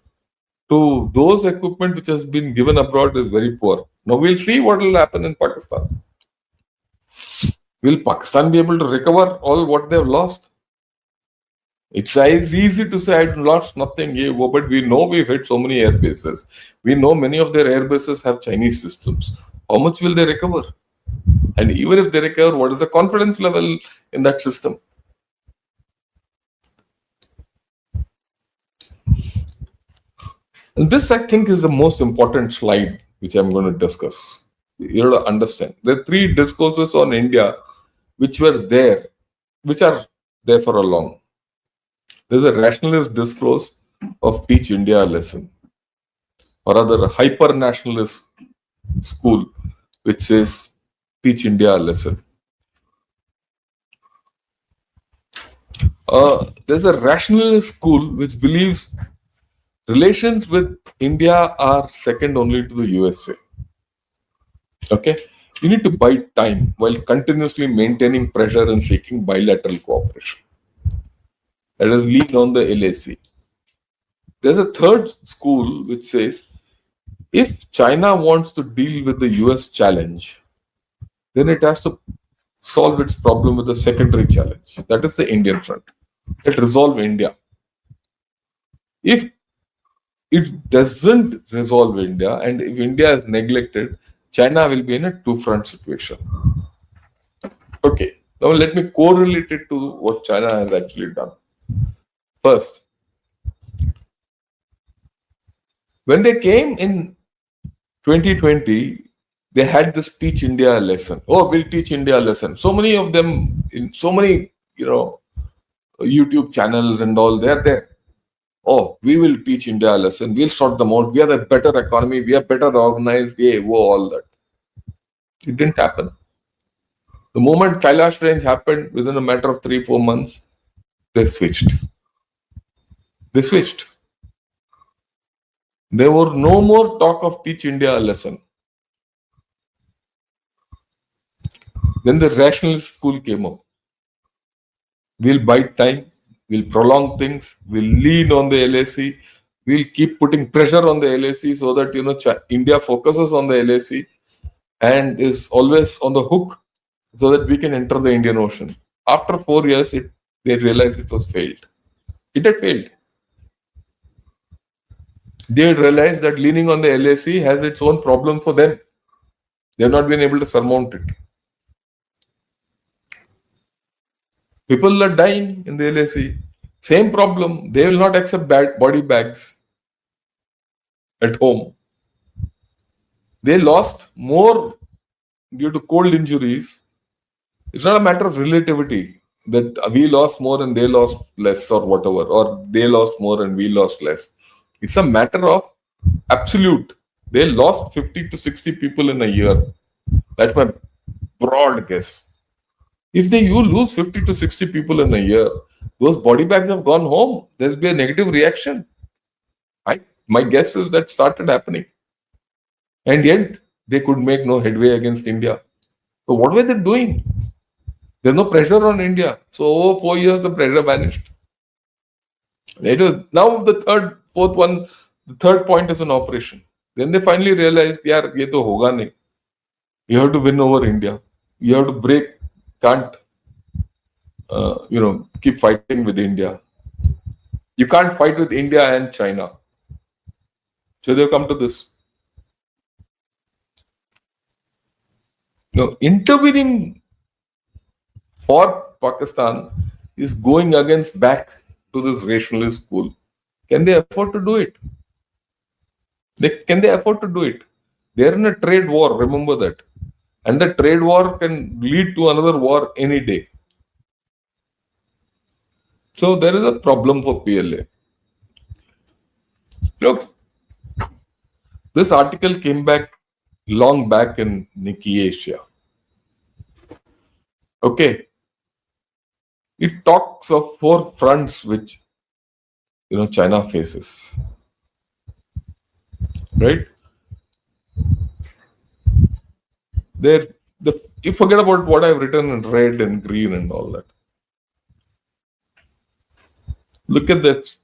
To those equipment which has been given abroad is very poor. Now we'll see what will happen in Pakistan. Will Pakistan be able to recover all what they've lost? It's easy to say I lost nothing, but we know we've hit so many air bases. We know many of their air bases have Chinese systems. How much will they recover? And even if they recover, what is the confidence level in that system? And this, I think, is the most important slide which I'm going to discuss. You have to understand. There are 3 discourses on India which are there for a long. There's a rationalist discourse of teach India a lesson. or rather a hyper-nationalist school which says, teach India a lesson. There's a rationalist school which believes relations with India are second only to the USA. Okay? You need to bide time while continuously maintaining pressure and seeking bilateral cooperation. Let us lean on the LAC. There's a third school which says if China wants to deal with the US challenge, then it has to solve its problem with the secondary challenge. That is the Indian front. Let resolve India. If it doesn't resolve India and if India is neglected, China will be in a two-front situation. Okay, now let me correlate it to what China has actually done. First, when they came in 2020, they had this teach India a lesson. Oh, we'll teach India a lesson. So many of them in so many, YouTube channels and all, they're there. Oh, we will teach India a lesson. We'll sort them out. We are a better economy. We are better organized. Yeah, all that. It didn't happen. The moment Kailash Range happened, within a matter of 3-4 months, they switched. There were no more talk of teach India a lesson. Then the rationalist school came up. We'll bide time. We'll prolong things. We'll lean on the LAC. We'll keep putting pressure on the LAC so that India focuses on the LAC and is always on the hook so that we can enter the Indian Ocean. After 4 years, they realized it was failed. It had failed. They realized that leaning on the LAC has its own problem for them. They have not been able to surmount it. People are dying in the LAC. Same problem. They will not accept body bags at home. They lost more due to cold injuries. It's not a matter of relativity that we lost more and they lost less or whatever, or they lost more and we lost less. It's a matter of absolute. They lost 50 to 60 people in a year. That's my broad guess. If you lose 50 to 60 people in a year, those body bags have gone home. There'll be a negative reaction. My guess is that started happening. And yet, they could make no headway against India. So what were they doing? There's no pressure on India. So over 4 years, the pressure vanished. It was now the third point is an operation. Then they finally realized, yaar, ye to hoga nahi. You have to win over India. You have to break, can't, keep fighting with India. You can't fight with India and China. So they've come to this. Intervening for Pakistan is going back to this rationalist school. Can they afford to do it? Can they afford to do it? They're in a trade war, remember that. And the trade war can lead to another war any day. So there is a problem for PLA. Look, this article came back long back in Nikkei Asia. Okay. It talks of 4 fronts which China faces. Right? You forget about what I've written in red and green and all that. Look at this.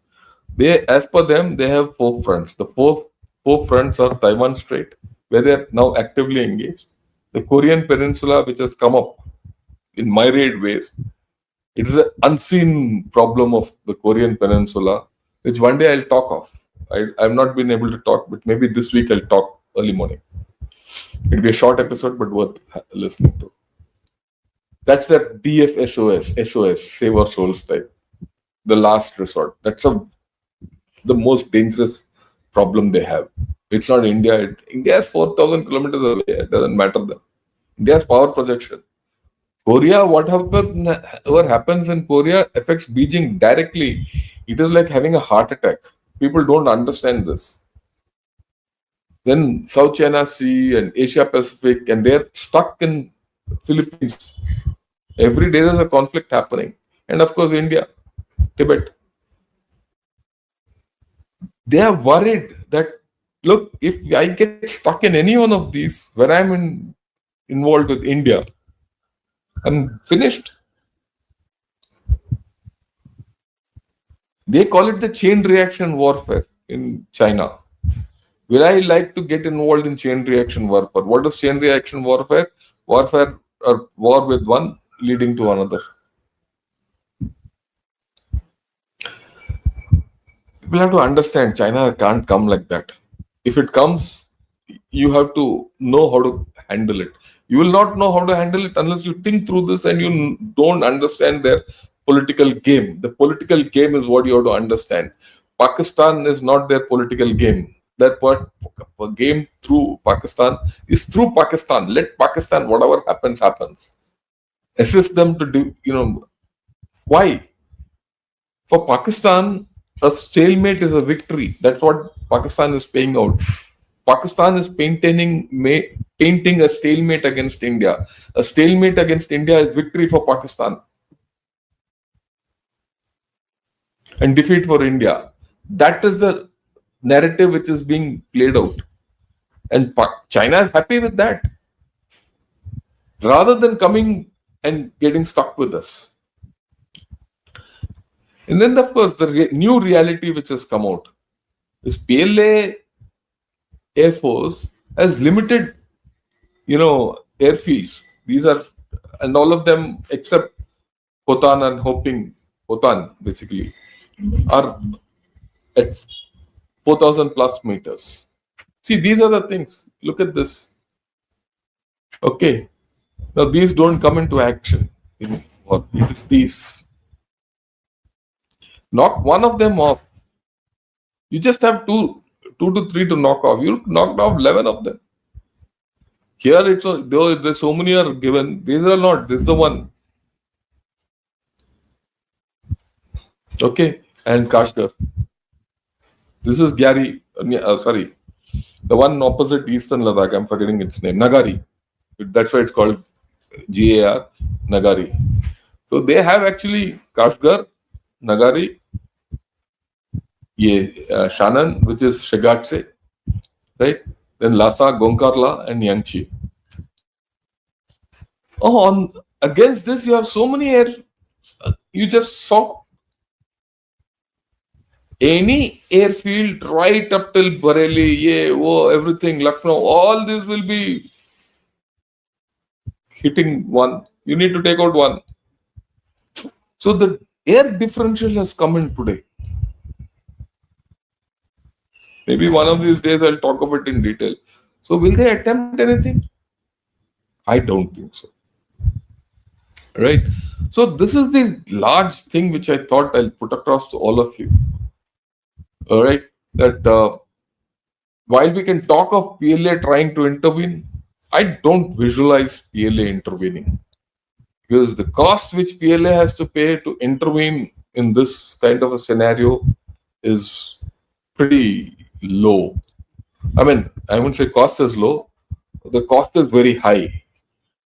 As per them, they have 4 fronts. The four fronts are Taiwan Strait, where they are now actively engaged. The Korean Peninsula, which has come up in myriad ways. It is an unseen problem of the Korean Peninsula, which one day I'll talk of. I've not been able to talk, but maybe this week I'll talk early morning. It'll be a short episode, but worth listening to. That's the SOS, Save Our Souls type. The last resort. That's the most dangerous problem they have. It's not India. India is 4,000 kilometers away. It doesn't matter them. India's power projection. Korea, whatever happens in Korea affects Beijing directly. It is like having a heart attack. People don't understand this. then South China Sea and Asia Pacific, and they're stuck in Philippines. Every day there's a conflict happening. And of course, India, Tibet. They are worried that, look, if I get stuck in any one of these, when involved with India, I'm finished. They call it the chain reaction warfare in China. Will I like to get involved in chain reaction warfare? What is chain reaction warfare? Warfare or war with one leading to another. People have to understand China can't come like that. If it comes, you have to know how to handle it. You will not know how to handle it unless you think through this and you don't understand their political game. The political game is what you have to understand. Pakistan is not their political game. That game through Pakistan is through Pakistan. Let Pakistan, whatever happens, happens. Assist them to do, why? For Pakistan, a stalemate is a victory. That's what Pakistan is paying out. Pakistan is painting a stalemate against India. A stalemate against India is victory for Pakistan and defeat for India. That is the narrative which is being played out. And China is happy with that. Rather than coming and getting stuck with us. And then, of course, the new reality which has come out is PLA Air Force has limited, airfields. These are, and all of them except Hotan and Hotan basically, are at 4,000 plus meters. See, these are the things. Look at this. Okay. Now, these don't come into action. It is these. Knock one of them off. You just have two to three to knock off. You knocked off 11 of them. Here, there's so many are given. These are not. This is the one. Okay. And Kashgar. This is Gary. The one opposite Eastern Ladakh. I'm forgetting its name. Nagari. That's why it's called GAR. Nagari. So they have actually Kashgar, Nagari, Shannon, which is Shegatse, right? Then Lhasa, Gonkarla, and Yangtze. Against this, you have so many air. You just saw any airfield right up till Bareilly, everything, Lucknow, all this will be hitting one. You need to take out one. So the air differential has come in today. Maybe one of these days I'll talk about it in detail. So will they attempt anything? I don't think so. Right? So this is the large thing which I thought I'll put across to all of you. All right? That while we can talk of PLA trying to intervene, I don't visualize PLA intervening. Because the cost which PLA has to pay to intervene in this kind of a scenario is pretty low. I mean, I wouldn't say cost is low. The cost is very high.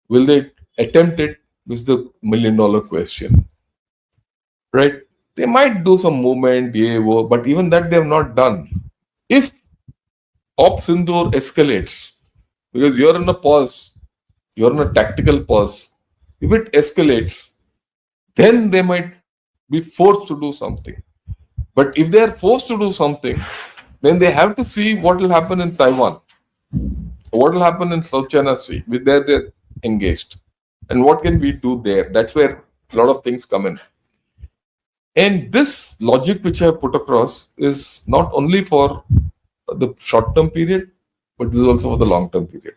Will they attempt it? Is the $1 million question. Right? They might do some movement, but even that they have not done. If Op Sindoor escalates, because you're in a pause, you're in a tactical pause. If it escalates, then they might be forced to do something. But if they are forced to do something, then they have to see what will happen in Taiwan, what will happen in South China Sea. They're engaged. And what can we do there? That's where a lot of things come in. And this logic which I have put across is not only for the short-term period, but this is also for the long-term period.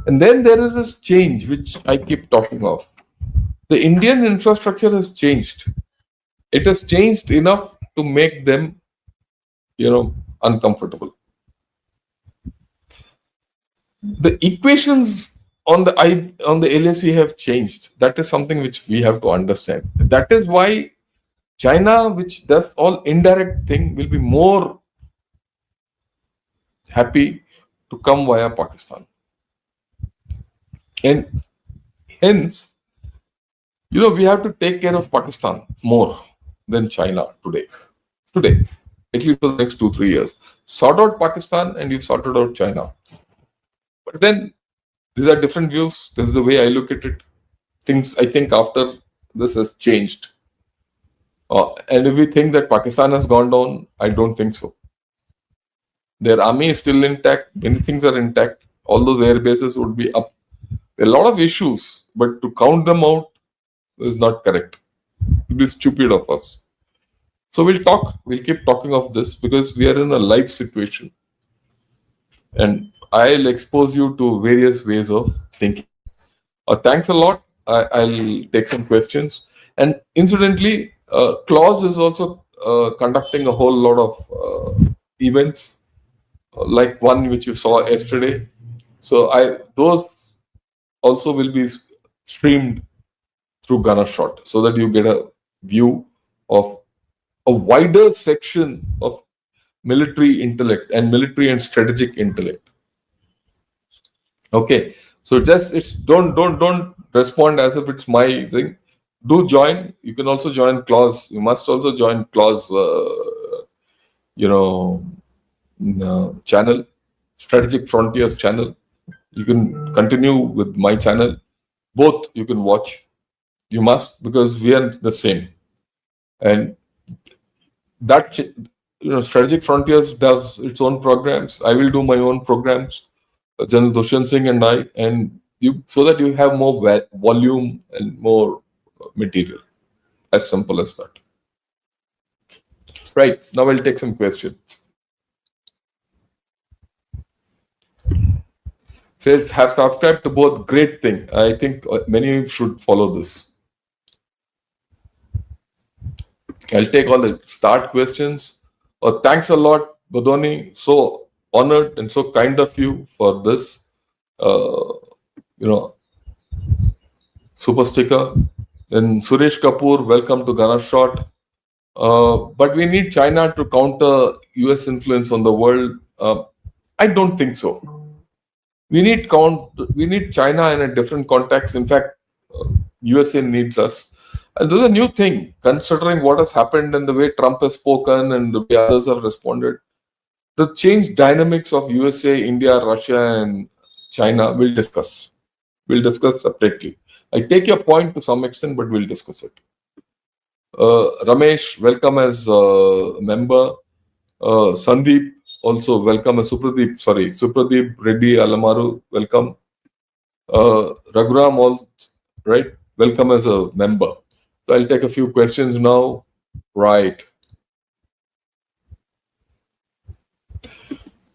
And then there is this change which I keep talking of. The Indian infrastructure has changed. It has changed enough to make them, uncomfortable. The equations on the LAC have changed. That is something which we have to understand. That is why China, which does all indirect thing, will be more happy to come via Pakistan. And hence, we have to take care of Pakistan more than China today. Today, at least for the next 2-3 years. Sort out Pakistan and you've sorted out China. But then these are different views. This is the way I look at it. Things, I think, after this has changed. And if we think that Pakistan has gone down, I don't think so. Their army is still intact. Many things are intact. All those air bases would be up. There are a lot of issues, but to count them out is not correct. It would be stupid of us. So we'll keep talking of this because we are in a live situation. And I'll expose you to various ways of thinking. Thanks a lot. I'll take some questions. And incidentally, Claus is also conducting a whole lot of events, like one which you saw yesterday. So those also will be streamed through Gunnershot so that you get a view of a wider section of military intellect and military and strategic intellect. Okay, so don't respond as if it's my thing. Do join. You can also join Claus. You must also join Claus. Channel, Strategic Frontiers channel. You can continue with my channel. Both you can watch. You must, because we are the same. And that Strategic Frontiers does its own programs. I will do my own programs. General Dushyant Singh and I, and you, so that you have more volume and more material. As simple as that. Right, now I'll take some questions. Says, have subscribed to both. Great thing. I think many should follow this. I'll take all the start questions. Thanks a lot, Badoni. So honored and so kind of you for this. Super sticker. Then Suresh Kapoor, welcome to Gunnershot. But we need China to counter US influence on the world. I don't think so. We need China in a different context. In fact, USA needs us. And this is a new thing, considering what has happened and the way Trump has spoken and the way others have responded. The changed dynamics of USA, India, Russia, and China, we'll discuss. We'll discuss separately. I take your point to some extent, but we'll discuss it. Ramesh, welcome as a member. Sandeep, also welcome as Supradeep Reddy Alamaru, welcome. Raghuram, also, right, welcome as a member. So I'll take a few questions now. Right.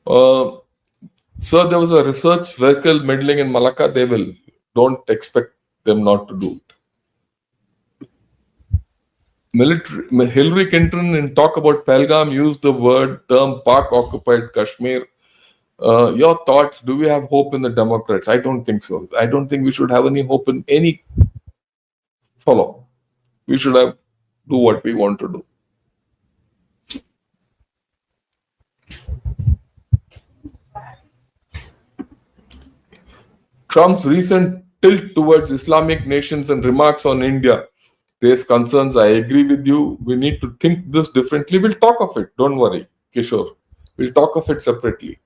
Sir, there was a research vehicle meddling in Malacca. Don't expect them not to do it. Hillary Clinton, in talk about Pahalgam, used the term Pak-occupied Kashmir. Your thoughts, do we have hope in the Democrats? I don't think so. I don't think we should have any hope in any follow. We should do what we want to do. Trump's recent tilt towards Islamic nations and remarks on India raise concerns. I agree with you. We need to think this differently. We'll talk of it. Don't worry, Kishore. We'll talk of it separately.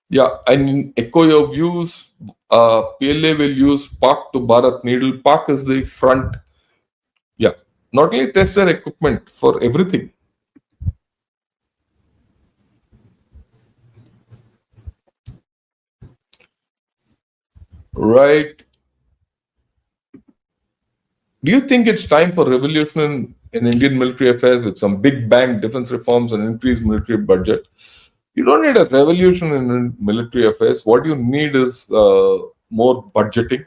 Yeah, I echo your views. PLA will use Pak to Bharat needle. Pak is the front. Yeah, not only tester equipment, for everything. Right. Do you think it's time for revolution in Indian military affairs with some big bang defense reforms and increased military budget? You don't need a revolution in military affairs. What you need is more budgeting,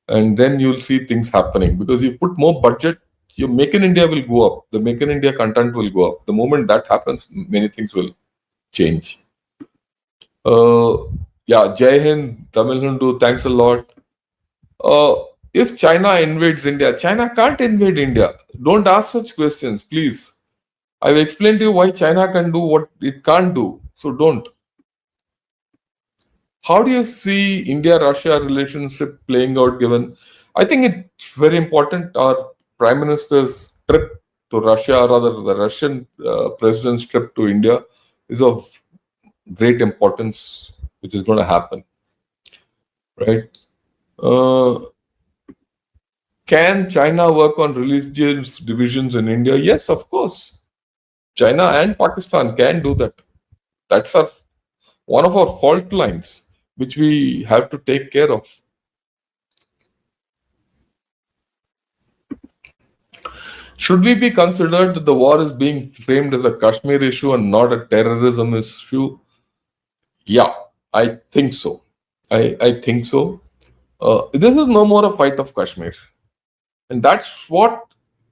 and then you'll see things happening. Because you put more budget, your Make in India will go up. The Make in India content will go up. The moment that happens, many things will change. Yeah, Jai Hind, Tamil Hindu, thanks a lot. If China invades India, China can't invade India. Don't ask such questions, please. I've explained to you why China can do what it can't do. So don't. How do you see India-Russia relationship playing out given? I think it's very important. Our Prime Minister's trip to Russia, or rather the Russian president's trip to India, is of great importance, which is going to happen, right? Uh, can China work on religious divisions in India? Yes, of course. China and Pakistan can do that. That's one of our fault lines, which we have to take care of. Should we be considered that the war is being framed as a Kashmir issue and not a terrorism issue? Yeah, I think so. I think so. This is no more a fight of Kashmir. And that's what,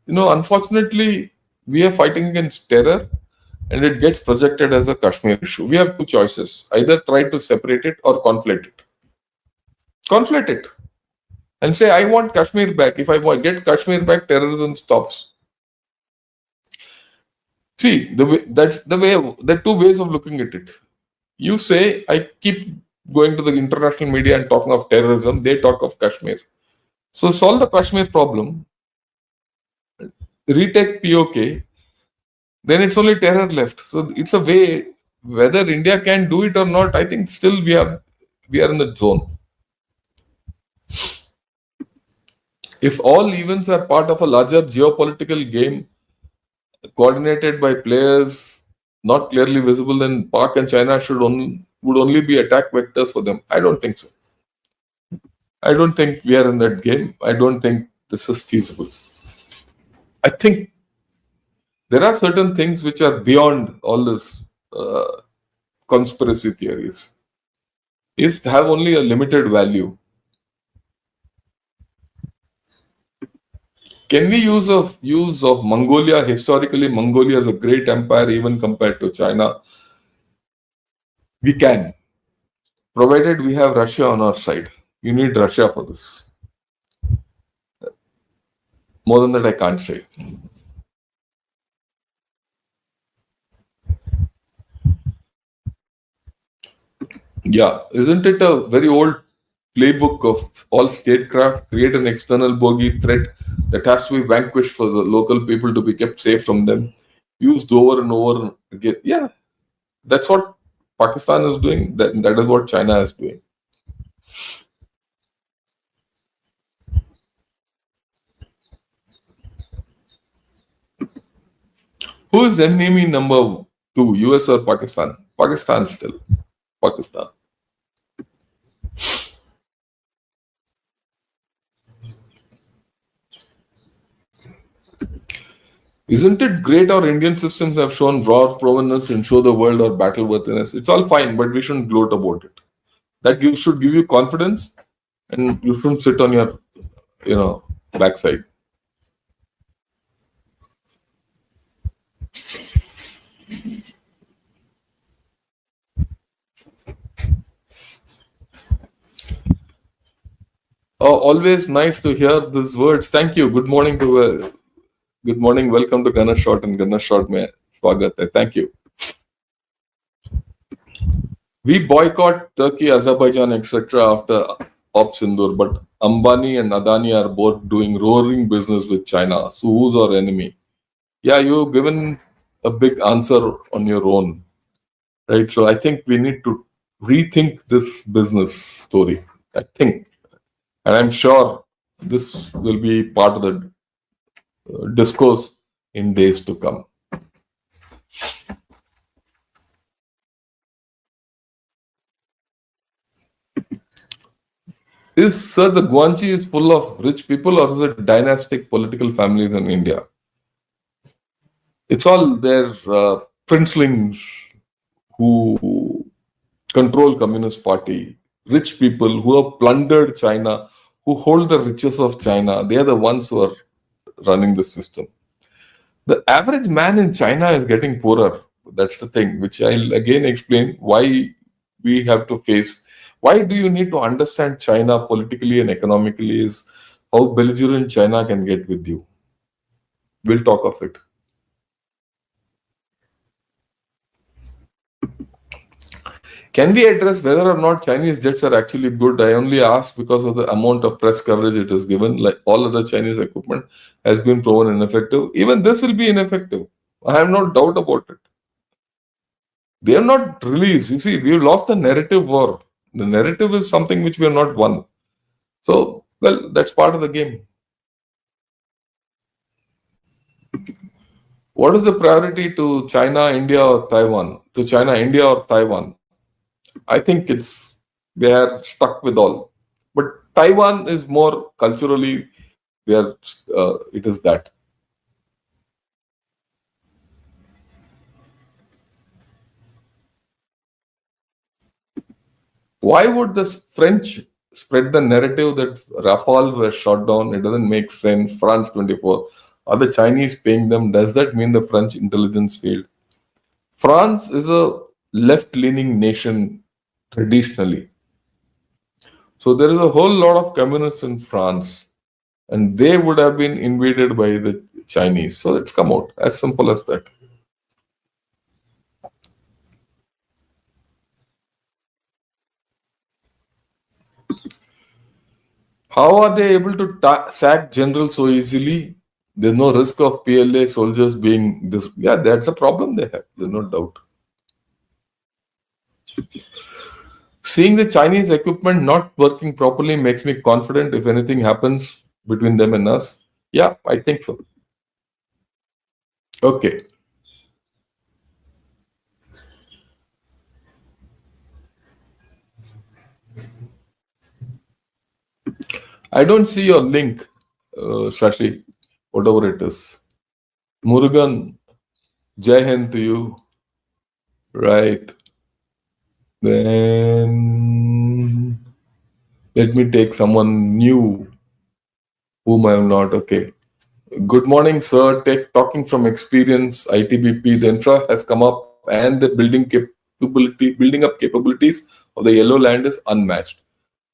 unfortunately, we are fighting against terror and it gets projected as a Kashmir issue. We have two choices: either try to separate it or conflate it. Conflate it and say, I want Kashmir back. If I get Kashmir back, terrorism stops. See, that's the way. There are two ways of looking at it. You say, I keep going to the international media and talking of terrorism. They talk of Kashmir. So solve the Kashmir problem. Retake POK. Then it's only terror left. So it's a way. Whether India can do it or not, I think still we are in the zone. If all events are part of a larger geopolitical game coordinated by players not clearly visible, then Pak and China would only be attack vectors for them. I don't think so. I don't think we are in that game. I don't think this is feasible. I think there are certain things which are beyond all this conspiracy theories. If have only a limited value. Can we use of Mongolia? Historically, Mongolia is a great empire even compared to China. We can, provided we have Russia on our side. You need Russia for this. More than that, I can't say. Yeah, isn't it a very old playbook of all statecraft? Create an external bogey threat that has to be vanquished for the local people to be kept safe from them. Used over and over again. Yeah, that's what Pakistan is doing. That is what China is doing. Who is enemy number two, US or Pakistan? Pakistan still. Pakistan. Isn't it great our Indian systems have shown raw provenness and show the world our battle worthiness? It's all fine, but we shouldn't gloat about it. That should give you confidence and you shouldn't sit on your, backside. Always nice to hear these words. Thank you. Good morning. Welcome to Gunner Shot and Gunner Shot. Mein swagat hai. Thank you. We boycott Turkey, Azerbaijan, etc. after Op Sindur, but Ambani and Adani are both doing roaring business with China. So who's our enemy? Yeah, you've given a big answer on your own, right? So I think we need to rethink this business story. I think, and I'm sure this will be part of the discourse in days to come. Is Sir the Guanchi is full of rich people or is it dynastic political families in India? It's all their princelings who control Communist Party, rich people who have plundered China, who hold the riches of China. They are the ones who are running the system. The average man in China is getting poorer. That's the thing, which I'll again explain why we have to face. Why do you need to understand China politically and economically is how belligerent China can get with you. We'll talk of it. Can we address whether or not Chinese jets are actually good? I only ask because of the amount of press coverage it is given. Like all other Chinese equipment has been proven ineffective. Even this will be ineffective. I have no doubt about it. They are not released. You see, we've lost the narrative war. The narrative is something which we have not won. So, well, that's part of the game. What is the priority to China, India, or Taiwan? To China, India, or Taiwan? I think they are stuck with all. But Taiwan is more culturally, they are, it is that. Why would the French spread the narrative that Rafale were shot down? It doesn't make sense. France 24. Are the Chinese paying them? Does that mean the French intelligence failed? France is a left leaning nation traditionally. So there is a whole lot of communists in France, and they would have been invaded by the Chinese. So it's come out as simple as that. How are they able to sack generals so easily? There's no risk of PLA soldiers being this. Yeah, that's a problem they have. There's no doubt. Seeing the Chinese equipment not working properly makes me confident if anything happens between them and us. Yeah, I think so. Okay. I don't see your link, Shashi, whatever it is. Murugan, Jai Hind to you. Right. Then let me take someone new whom I am not. Okay. Good morning, sir. Talking from experience, ITBP, the infra has come up and the building up capabilities of the yellow land is unmatched.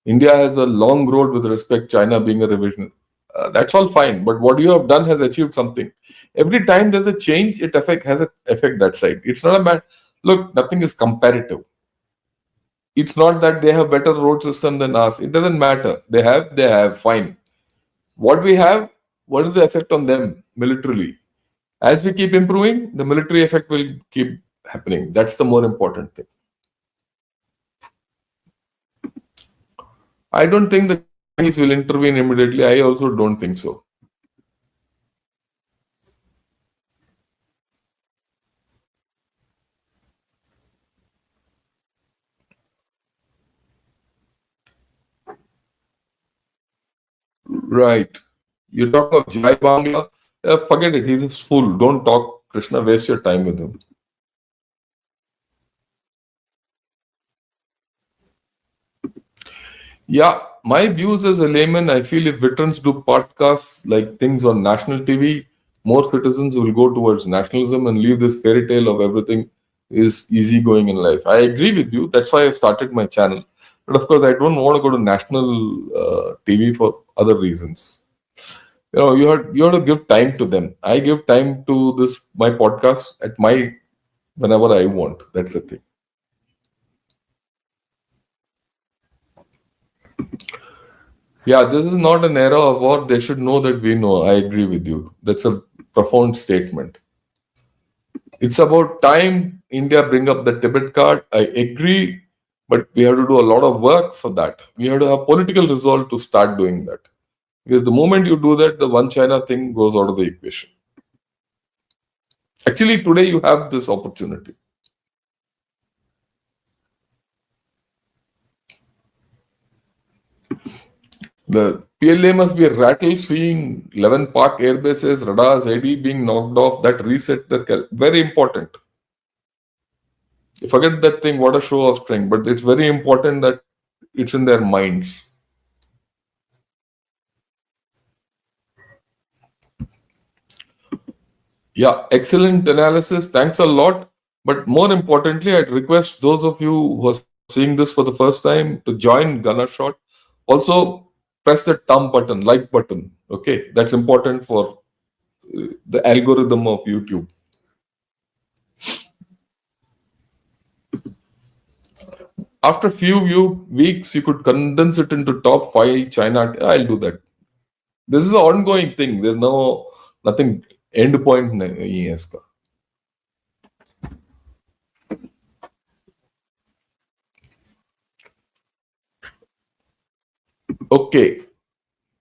India has a long road with respect China being a revision. That's all fine, but what you have done has achieved something. Every time there's a change, has an effect that side. It's not a matter. Look, nothing is comparative. It's not that they have better road system than us. It doesn't matter. They have, fine. What we have, what is the effect on them militarily? As we keep improving, the military effect will keep happening. That's the more important thing. I don't think the Chinese will intervene immediately. I also don't think so. Right. You talk of Jai Bangla, forget it. He's a fool. Don't talk Krishna. Waste your time with him. Yeah, my views as a layman, I feel if veterans do podcasts like things on national TV, more citizens will go towards nationalism and leave this fairy tale of everything is easy going in life. I agree with you. That's why I started my channel. But of course, I don't want to go to national TV for other reasons. You have to give time to them. I give time to this my podcast at my whenever I want. That's the thing. Yeah, this is not an era of war. They should know that we know. I agree with you. That's a profound statement. It's about time India bring up the Tibet card. I agree, but we have to do a lot of work for that. We have to have political resolve to start doing that. Because the moment you do that, the one China thing goes out of the equation. Actually, today you have this opportunity. The PLA must be rattled seeing 11 Pak air bases, radars, AD being knocked off. That reset their very important. Forget that thing, what a show of strength, but it's very important that it's in their minds. Yeah, excellent analysis. Thanks a lot. But more importantly, I'd request those of you who are seeing this for the first time to join Gunner Shot. Also, press the thumb button, like button. Okay, that's important for the algorithm of YouTube. after few weeks, you could condense it into top 5 China. I'll do that. This is an ongoing thing. There's nothing end point नहीं है इसका. Okay,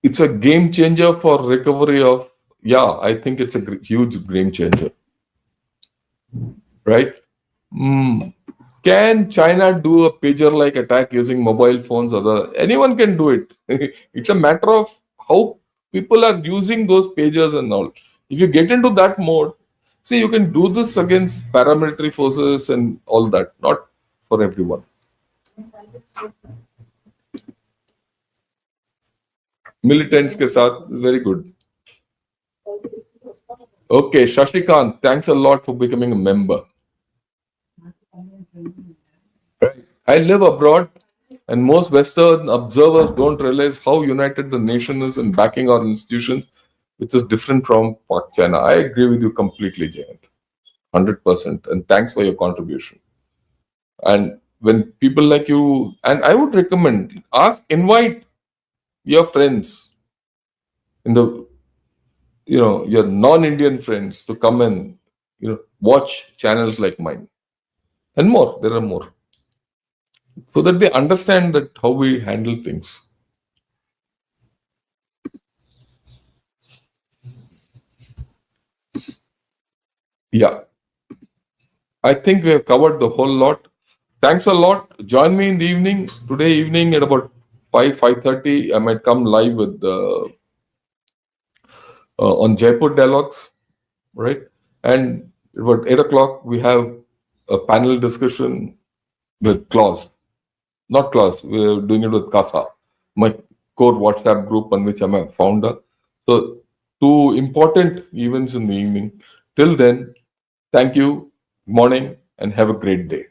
it's a game changer for recovery of. Yeah, I think it's a huge game changer. Right? Can China do a pager-like attack using mobile phones? Anyone can do it. It's a matter of how people are using those pagers and all. If you get into that mode, see, you can do this against paramilitary forces and all that, not for everyone. Militants ke saath, very good. Okay, Shashikant, thanks a lot for becoming a member. I live abroad, and most Western observers don't realize how united the nation is in backing our institutions, which is different from Pak China. I agree with you completely, Jayant. 100%. And thanks for your contribution. And when people like you, and I would recommend, invite your friends in the, your non-Indian friends to come and, watch channels like mine. And more, there are more. So that they understand that how we handle things. Yeah. I think we have covered the whole lot. Thanks a lot. Join me in the evening. Today evening at about 5:30, I might come live with on Jaipur Dialogues, right? And about 8 o'clock, we have a panel discussion with Klaus. Not Klaus, we're doing it with Casa, my core WhatsApp group on which I'm a founder. So, 2 important events in the evening. Till then, thank you, morning, and have a great day.